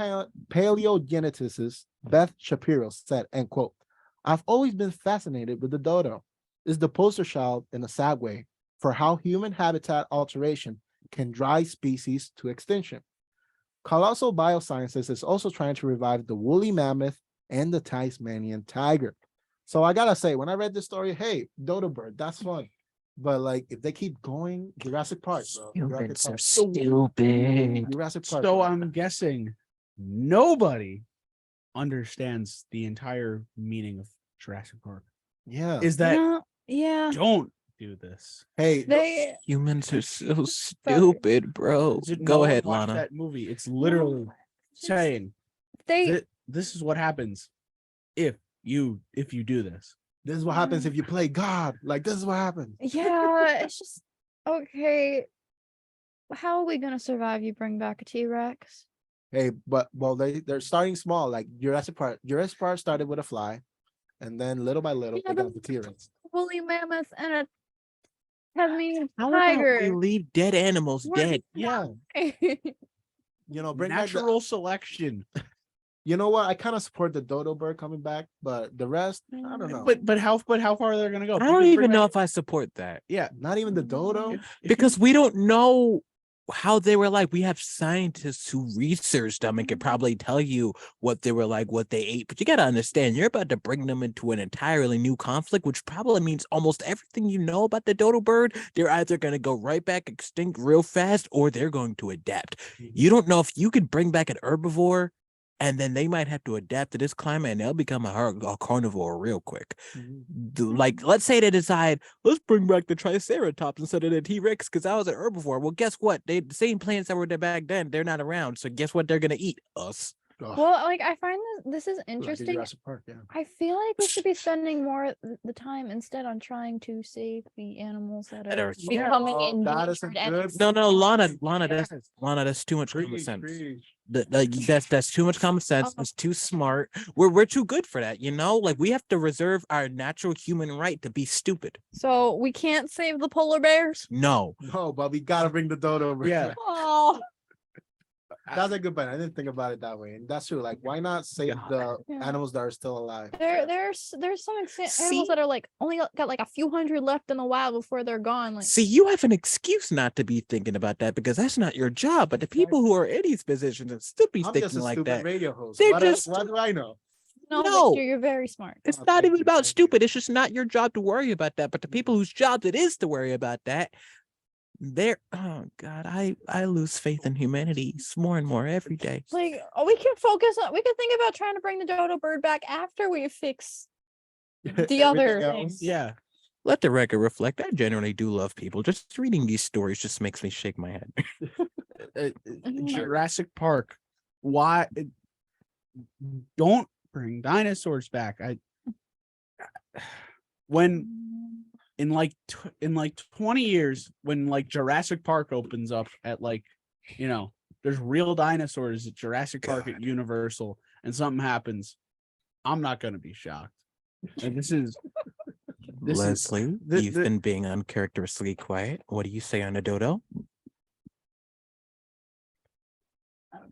paleogeneticist Beth Shapiro said, end quote, I've always been fascinated with the dodo. It's the poster child in a sad way for how human habitat alteration can drive species to extinction. Colossal Biosciences is also trying to revive the woolly mammoth and the Tasmanian tiger. So I gotta say, when I read this story, hey, dodo bird, that's fun. But like, if they keep going, Jurassic Park, bro. Humans are stupid. Jurassic Park. So bro. I'm guessing nobody understands the entire meaning of Jurassic Park. Yeah. Is that No, yeah. don't do this. Hey, They Humans are so stupid, bro. Did no Go one ahead, watch Lana. That movie. It's literally saying they this is what happens if you do this. this is what happens if you play God. Like, this is what happens. yeah, it's just okay. How are we gonna survive? You bring back a T-Rex? Hey, but they're starting small. Like Jurassic Park. Jurassic Park started with a fly, and then little by little Yeah, they got but- the T-Rex. Woolly mammoth and a Tasmanian How about tiger. we leave dead animals We're dead? Yeah, bring back Natural selection. You know what? I kind of support the dodo bird coming back, but the rest, I don't know. But how far are they gonna go? I don't Because even bring know back- if I support that Yeah, Not even the dodo. if because we don't know how they were like. We have scientists who researched them and could probably tell you what they were like, what they ate. But you got to understand, you're about to bring them into an entirely new conflict, which probably means almost everything you know about the dodo bird, they're either going to go right back extinct real fast or they're going to adapt. You don't know if you could bring back an herbivore and then they might have to adapt to this climate and they'll become a carnivore real quick. Like, let's say they decide, let's bring back the Triceratops instead of the T-Rex because I was an herbivore. Well, guess what? The same plants that were there back then, they're not around. So guess what? They're going to eat us. Ugh, Well, like I find this is like a interesting. Jurassic Park, yeah. I feel like we should be spending more the time instead on trying to save the animals that That are are- becoming that is a endangered. And good it's- No, Lana, Yes. that's too much common Preach, sense. preach. That's too much common sense. It's too smart. We're too good for that, Like we have to reserve our natural human right to be stupid. So we can't save the polar bears. No, No, but we gotta bring the dodo bird. Yeah. Oh, That's a good point. I didn't think about it that way. And that's true. Like, why not save the Yeah. animals that are still alive? there's some See? animals that are like only got like a few hundred left in the wild before they're gone. Like see, you have an excuse not to be thinking about that because that's not your job. But the people who are in these positions and still be I'm thinking just a like stupid that. radio host. They're What, just- what do I know? No. Victor, you're very smart. It's Oh, not thank even you, about thank you. stupid. It's just not your job to worry about that. But the people whose job it is to worry about that, they're oh god, I lose faith in humanity more and more every day. Like we can think about trying to bring the dodo bird back after we fix the other Everything else. things. Yeah. Let the record reflect. I generally do love people. Just reading these stories just makes me shake my head. Jurassic Park. Why? Don't bring dinosaurs back. When in like 20 years, when like Jurassic Park opens up at there's real dinosaurs at Jurassic Park at Universal, and something happens, I'm not gonna be shocked. And this is Leslie, the- you've the- been being uncharacteristically quiet. What do you say on a dodo?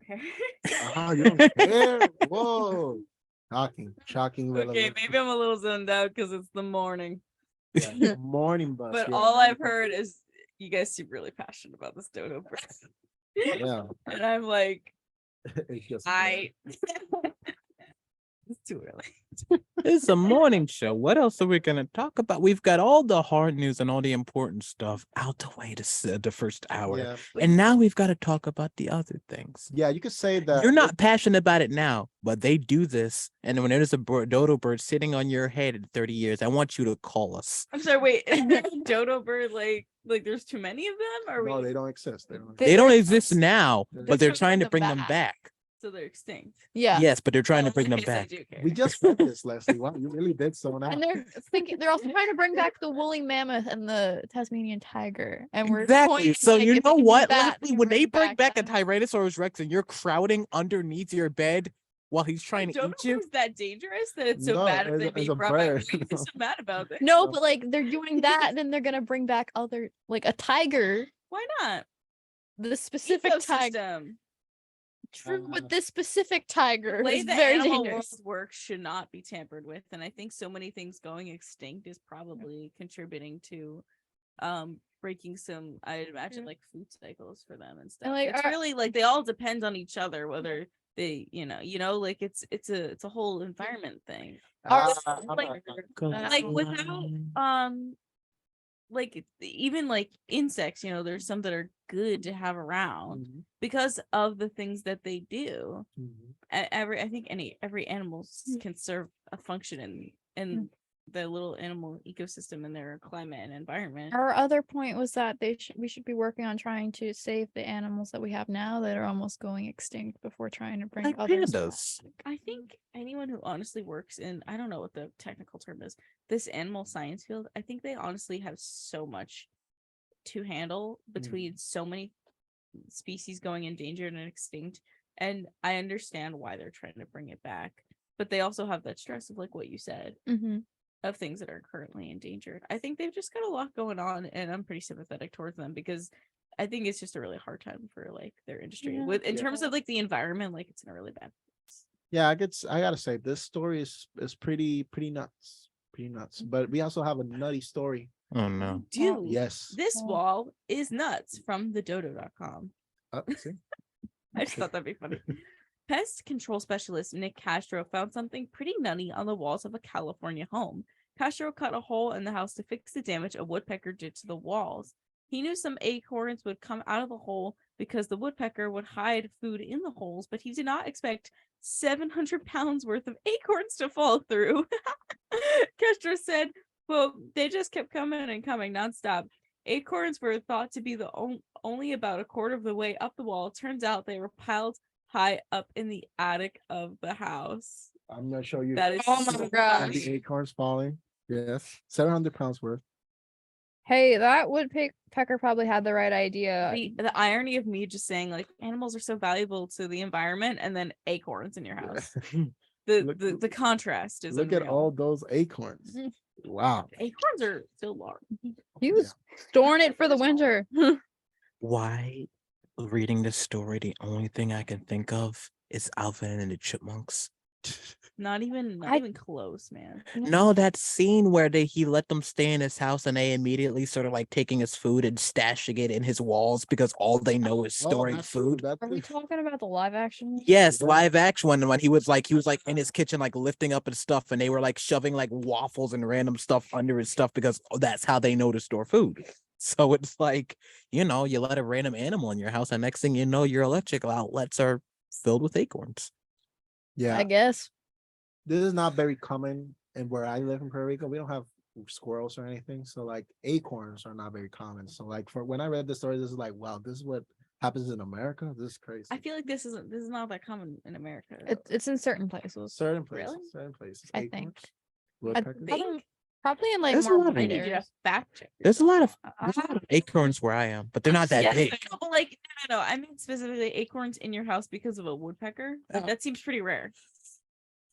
Okay. You don't care? Whoa. Shocking. Okay, revelation. maybe I'm a little zoned out because it's the morning. Yeah, morning bus. But yeah, all morning I've bus. heard is you guys seem really passionate about this dodo bird. Yeah, And I'm like, it's just it's too early. It's a morning show. What else are we gonna talk about? We've got all the hard news and all the important stuff out the way the first hour, yeah, and now we've got to talk about the other things. yeah. You could say that You're not passionate about it now, but they do this, and when there's a dodo bird sitting on your head in 30 years, I want you to call us. I'm sorry, wait, is there a dodo bird like there's too many of them? Or No, they don't exist. They don't. They don't They're- exist now, but they're trying to bring them back. so they're extinct. Yeah. Yes, but they're trying to Oh, bring them yes, I back. do care. We just read this, Leslie. Wow, you really did so now. And they're also trying to bring back the woolly mammoth and the Tasmanian tiger. And we're Exactly. toying, So like, you if know we do what, that, Leslie? we When they bring bring back a the- Tyrannosaurus Rex and you're crowding underneath your bed while he's trying to Dodo eat you, birds that dangerous that it's so No, bad if as they a- as be a brought back. bird. What are you so mad about this? No, but like they're doing that, then they're gonna bring back other like a tiger, Why not? the specific tiger. Ecosystem. True, but this specific tiger The way is the very animal dangerous. world works should not be tampered with, and I think so many things going extinct is probably contributing to breaking some, I'd imagine, like food cycles for them and stuff. like, It's really like they all depend on each other, whether they like it's a whole environment thing. Ah, Like without like even like insects, there's some that are good to have around Mhm, because of the things that they do. mhm. I think every animal can serve a function in the little animal ecosystem in their climate and environment. Our other point was that we should be working on trying to save the animals that we have now that are almost going extinct before trying to bring like others back. pandas. I think anyone who honestly works in, I don't know what the technical term is, this animal science field, I think they honestly have so much to handle between so many species going endangered and extinct. And I understand why they're trying to bring it back. But they also have that stress of like what you said, Mhm. of things that are currently endangered. I think they've just got a lot going on, and I'm pretty sympathetic towards them because I think it's just a really hard time for like their industry. Yeah. In terms of like the environment, like it's in a really bad place. Yeah, I gotta say this story is pretty nuts, But we also have a nutty story. Oh no. Dude, Yes. this Oh. wall is nuts from the dodo.com. See? I just thought that'd be funny. Pest control specialist Nick Castro found something pretty nutty on the walls of a California home. Castro cut a hole in the house to fix the damage a woodpecker did to the walls. He knew some acorns would come out of the hole because the woodpecker would hide food in the holes, but he did not expect 700 pounds worth of acorns to fall through. Castro said, well, they just kept coming and coming nonstop. Acorns were thought to be the only about a quarter of the way up the wall. Turns out they were piled high up in the attic of the house. I'm gonna show you. That is Oh my so gosh. funny. The acorns falling. Yes, 700 pounds worth. Hey, that woodpecker probably had the right idea. The irony of me just saying like animals are so valuable to the environment and then acorns in your house. The contrast is Look at unreal. all those acorns. Wow. Acorns are still large. He was storing it for the winter. Why, reading this story, the only thing I can think of is Alvin and the Chipmunks. Not even close, man. No, that scene where he let them stay in his house and they immediately started like taking his food and stashing it in his walls because all they know is storing that's true, food. that's Are we true. talking about the live action? Yes, live action one when he was like in his kitchen like lifting up his stuff and they were like shoving like waffles and random stuff under his stuff because that's how they know to store food. So it's like, you let a random animal in your house and next thing you know your electrical outlets are filled with acorns. Yeah, I guess. this is not very common in where I live in Puerto Rico. We don't have squirrels or anything, so like acorns are not very common. So like for when I read the story, this is like, wow, this is what happens in America. This is crazy. I feel like this is not that common in America. It's in certain places. certain places, Really? certain places. I think. Woodpeckers. Probably in like There's a more lot of I white need you to areas. fact check. There's a lot of acorns where I am, but they're not that Yes, big. no, but like no. I mean specifically acorns in your house because of a woodpecker. Like, that seems pretty rare.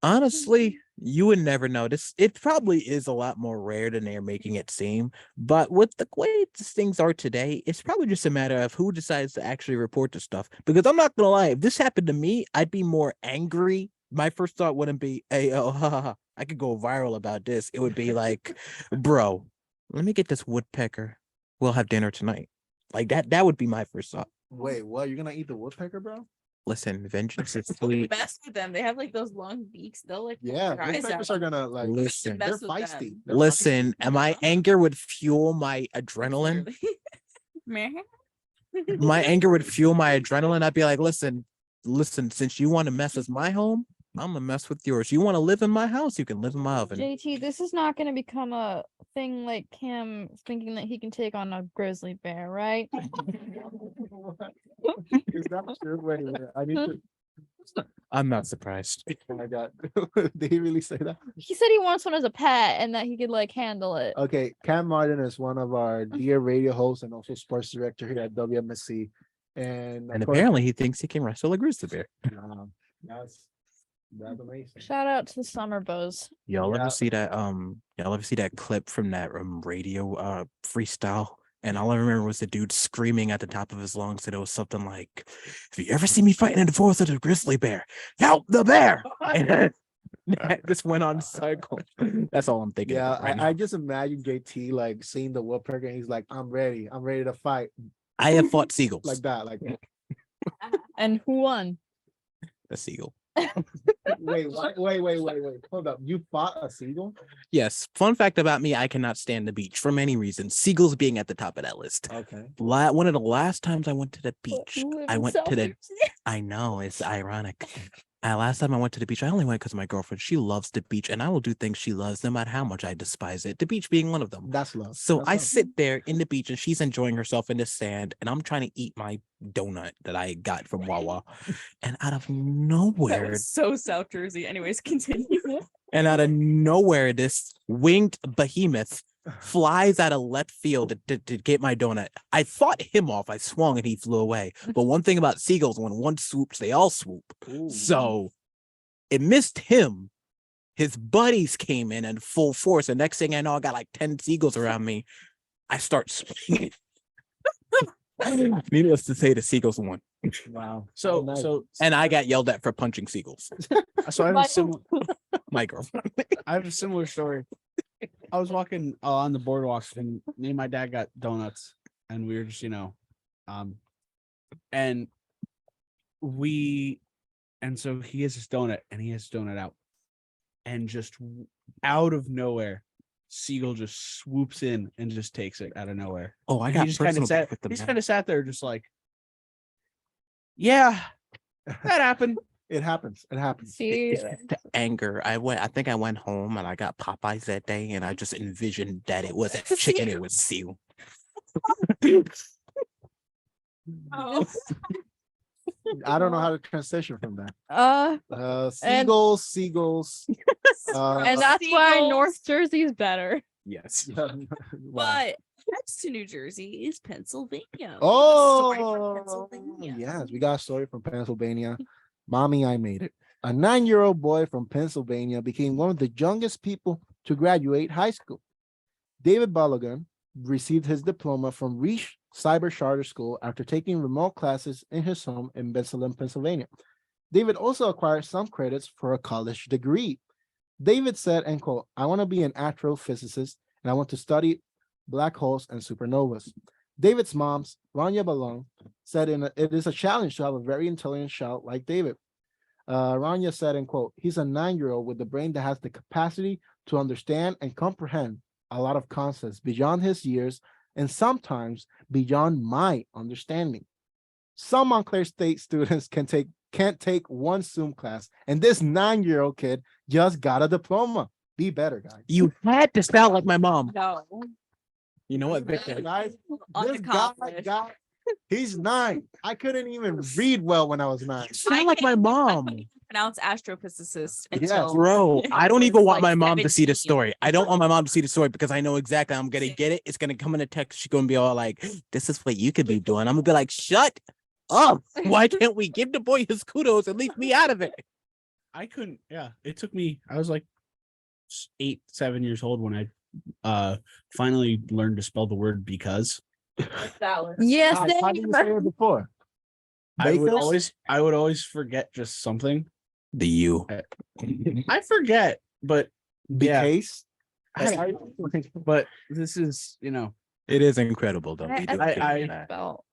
Honestly, you would never notice. It probably is a lot more rare than they're making it seem. But with the way things are today, it's probably just a matter of who decides to actually report the stuff. Because I'm not gonna lie, if this happened to me, I'd be more angry. My first thought wouldn't be, "Hey, oh, ha, ha, ha, I could go viral about this." It would be like, "Bro, let me get this woodpecker. We'll have dinner tonight. Like that would be my first thought. Wait, what? You're gonna eat the woodpecker, bro? Listen, vengeance is Don't sweet. mess with them. They have like those long beaks. They'll like pull Yeah, your eyes woodpeckers out. are gonna like. Listen, They're mess with them. feisty. They're listen, feisty. and my anger would fuel my adrenaline. Meh. My anger would fuel my adrenaline. I'd be like, listen, since you want to mess with my home, I'm gonna mess with yours. You want to live in my house, you can live in my oven. JT, this is not going to become a thing like Cam thinking that he can take on a grizzly bear, right? Is that true? Wait, I need to. I'm not surprised. Oh my god, did he really say that? He said he wants one as a pet and that he could like handle it. Okay, Cam Martin is one of our dear radio hosts and also sports director here at WMSC, and And of course, apparently he thinks he can wrestle a grizzly bear. that's amazing. Shout out to the Summer Bows. Y'all Yeah. ever see that y'all ever see that clip from that radio freestyle? And all I remember was the dude screaming at the top of his lungs that it was something like, if you ever see me fighting in the forest with a grizzly bear, help the bear. And that just went on cycle. That's all I'm thinking. Yeah, about right now. I just imagine JT like seeing the woodpecker and he's like, I'm ready to fight I have fought seagulls. like that. Like, And who won? A seagull. wait, hold up. You fought a seagull? Yes. Fun fact about me, I cannot stand the beach for many reasons. Seagulls being at the top of that list. Okay. One of the last times I went to the beach, You live I in went South to the Jersey. I know, it's ironic. Last time I went to the beach, I only went because my girlfriend, she loves the beach, and I will do things she loves no matter how much I despise it. The beach being one of them. That's love. So That's I love. sit there in the beach and she's enjoying herself in the sand, and I'm trying to eat my donut that I got from Wawa. And out of That nowhere, was so South Jersey. Anyways, continue. this winged behemoth flies out of left field to get my donut. I fought him off. I swung and he flew away. But one thing about seagulls, when one swoops, they all swoop. Ooh. So it missed him. His buddies came in full force. The next thing I know, I got like 10 seagulls around me. I start swinging. Needless to say, the seagulls won. Wow. So Nice. And I got yelled at for punching seagulls. so I have a similar My girlfriend. I have a similar story. I was walking on the boardwalks and me and my dad got donuts and we were just, and so he has his donut and he has his donut out and just out of nowhere, seagull just swoops in and just takes it out of nowhere. Oh, I And got he just kind personal of sat, with the he's man. kind of sat there just like, yeah, that happened. It happens. It happens. See, It's the anger. I think I went home and I got Popeyes that day, and I just envisioned that it wasn't chicken, it was seal. Oh. I don't know how to transition from that. and Seagulls. and that's why Seagulls. North Jersey is better. Yes. Wow. But next to New Jersey is Pennsylvania. We have a story from Oh, Pennsylvania. yes, we got a story from Pennsylvania. Mommy, I made it. A 9-year-old boy from Pennsylvania became one of the youngest people to graduate high school. David Balogun received his diploma from Reach Cyber Charter School after taking remote classes in his home in Bensalem, Pennsylvania. David also acquired some credits for a college degree. David said, and quote, I want to be an astrophysicist and I want to study black holes and supernovas. David's mom, Rania Balong, said it is a challenge to have a very intelligent child like David. Rania said, and quote, he's a 9-year-old with a brain that has the capacity to understand and comprehend a lot of concepts beyond his years and sometimes beyond my understanding. Some Montclair State students can't take one Zoom class, and this 9-year-old kid just got a diploma. Be better, guys. You had to sound like my mom. No. You know what, Victor? Guys, this guy Unaccomplished. he's 9. I couldn't even read well when I was 9. You sound like my mom. Pronounce astrophysicist Yes. until Bro, I don't even was want like my mom to see the 17. story. I don't want my mom to see the story because I know exactly I'm gonna get it. It's gonna come in a text. She's gonna be all like, this is what you could be doing. I'm gonna be like, shut up. Why can't we give the boy his kudos and leave me out of it? I couldn't. Yeah, it took me. I was like 8, 7 years old when I finally learned to spell the word because. Yes, How did you say it before? I would Bakers? always forget just something. The you. I forget, but yeah, Because But this is, you know, It is incredible though. I- We do I- give I- you that. Felt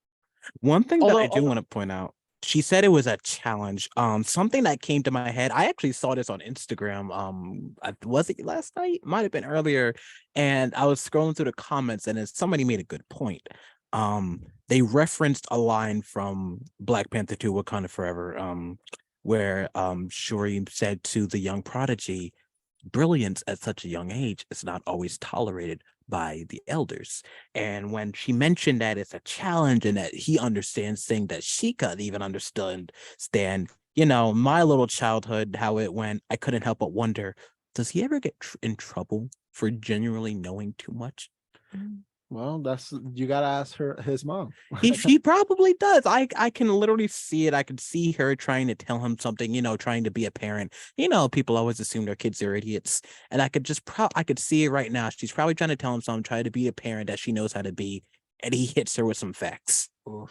One thing that I Although- do want to point out, she said it was a challenge. Something that came to my head. I actually saw this on Instagram. Was it last night? Might have been earlier. And I was scrolling through the comments, and then somebody made a good point. They referenced a line from Black Panther 2: Wakanda Forever, where Shuri said to the young prodigy, brilliance at such a young age is not always tolerated by the elders. And when she mentioned that it's a challenge and that he understands things that she could even understand, you know, my little childhood, how it went, I couldn't help but wonder, does he ever get in trouble for genuinely knowing too much? Well, you gotta ask his mom. He probably does. I can literally see it. I could see her trying to tell him something, you know, trying to be a parent. You know, people always assume their kids are idiots. And I could I could see it right now. She's probably trying to tell him something, trying to be a parent that she knows how to be. And he hits her with some facts. Yeah,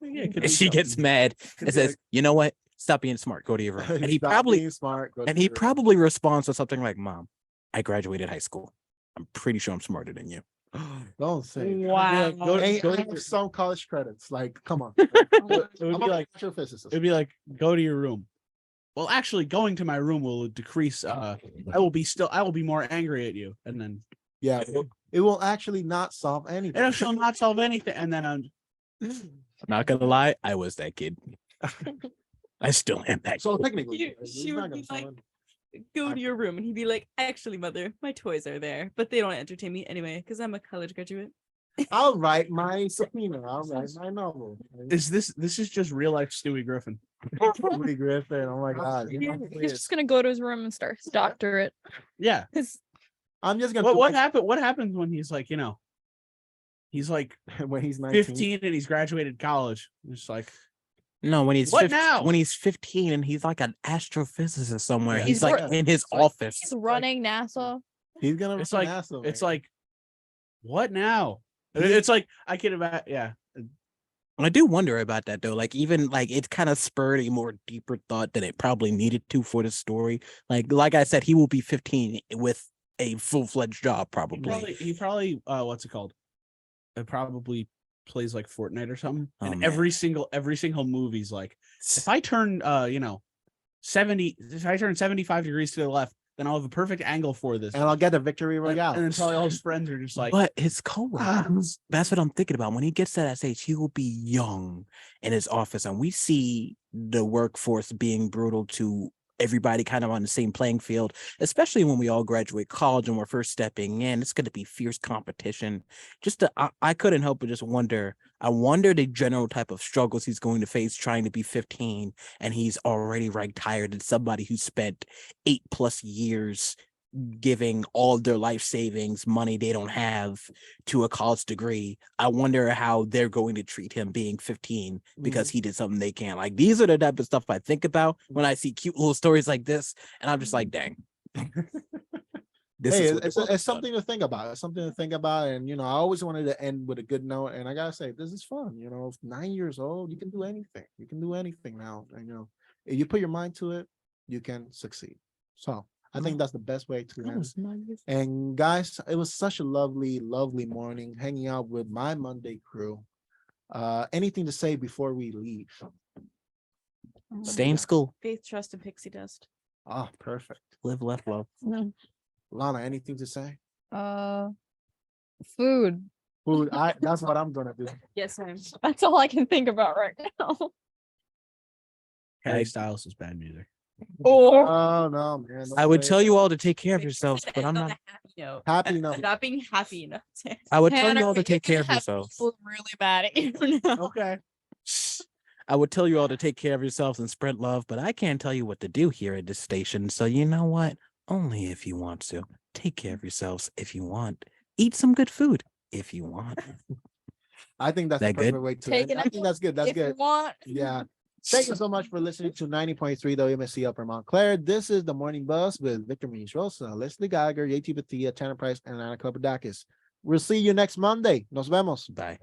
it could And be she gets something. mad and be says, like- you know what? Stop being smart. Go to your room. And he Stop probably being smart. Go to and he your room. probably responds to something like, Mom, I graduated high school. I'm pretty sure I'm smarter than you. Don't say. Wow. Hey, Go I to have your- some college credits. Like, come on. It would I'm be a like astrophysicist. it'd be like, go to your room. Well, actually, going to my room will decrease. I will be more angry at you, and then Yeah, it will actually not solve anything. it shall not solve anything. And then I'm Not gonna lie, I was that kid. I still am that So kid. technically, She would be like, go to your room, and he'd be like, actually, mother, my toys are there, but they don't entertain me anyway because I'm a college graduate. I'll write my subpoena. I'll write my novel. this is just real life Stewie Griffin. Louis Griffin. Oh my God. he's just gonna go to his room and start his doctorate. Yeah. I'm just gonna. What happened? What happens when he's like, you know, he's like when he's 19? 15 and he's graduated college? It's like, No, when he's What 15, now? when he's 15 and he's like an astrophysicist somewhere. Yeah. He's He's like wor- in his like- office. He's running NASA. He's gonna. it's run like, NASA, it's man. like, what now? It's like I can imagine. Yeah. I do wonder about that though. Like even like it kind of spurred a more deeper thought than it probably needed to for the story. Like I said, he will be 15 with a full-fledged job probably. He probably what's it called? It probably plays like Fortnite or something. Oh, And man. every single movie's like, if I turn 75 degrees to the left, then I'll have a perfect angle for this. and I'll get the victory royale. And then probably all his friends are just like, But his coworkers, that's what I'm thinking about. When he gets to that age, he will be young in his office, and we see the workforce being brutal to everybody kind of on the same playing field, especially when we all graduate college and we're first stepping in. It's going to be fierce competition. I couldn't help but just wonder. I wonder the general type of struggles he's going to face trying to be 15, and he's already ranked higher than somebody who spent 8+ years giving all their life savings, money they don't have, to a college degree. I wonder how they're going to treat him being 15 because he did something they can't. Like, these are the type of stuff I think about when I see cute little stories like this, and I'm just like, dang. This Hey, is what the it's world has done. something to think about. It's something to think about. And I always wanted to end with a good note. And I gotta say, this is fun. 9 years old, you can do anything. You can do anything now. And if you put your mind to it, you can succeed. So I think that's the best way to end. And guys, it was such a lovely, lovely morning hanging out with my Monday crew. Anything to say before we leave? Stay in school. Faith, trust, and pixie dust. Ah, perfect. Live, left, love. No. Lana, anything to say? Food. Food. That's what I'm gonna do. Yes, I'm. That's all I can think about right now. Harry Styles is bad music. Oh no, man. I would tell you all to take care of yourselves, but I'm not. Happy enough. Not being happy enough. I would tell you Tanner, all to you're take care gonna of have yourselves. people really mad at you now. Okay. I would tell you all to take care of yourselves and spread love, but I can't tell you what to do here at this station. So you know what? Only if you want to. Take care of yourselves if you want. Eat some good food if you want. I think that's the That perfect good? way to Take end. it I think that's good. That's if good. you want. Yeah. Thank you so much for listening to 90.3 WMSC Upper Montclair. This is the Morning Buzz with Victor Muñiz Rosa, Leslie Gallagher, JT Bethea, Tanner Price, and Lana Kalapodakis. We'll see you next Monday. Nos vemos. Bye.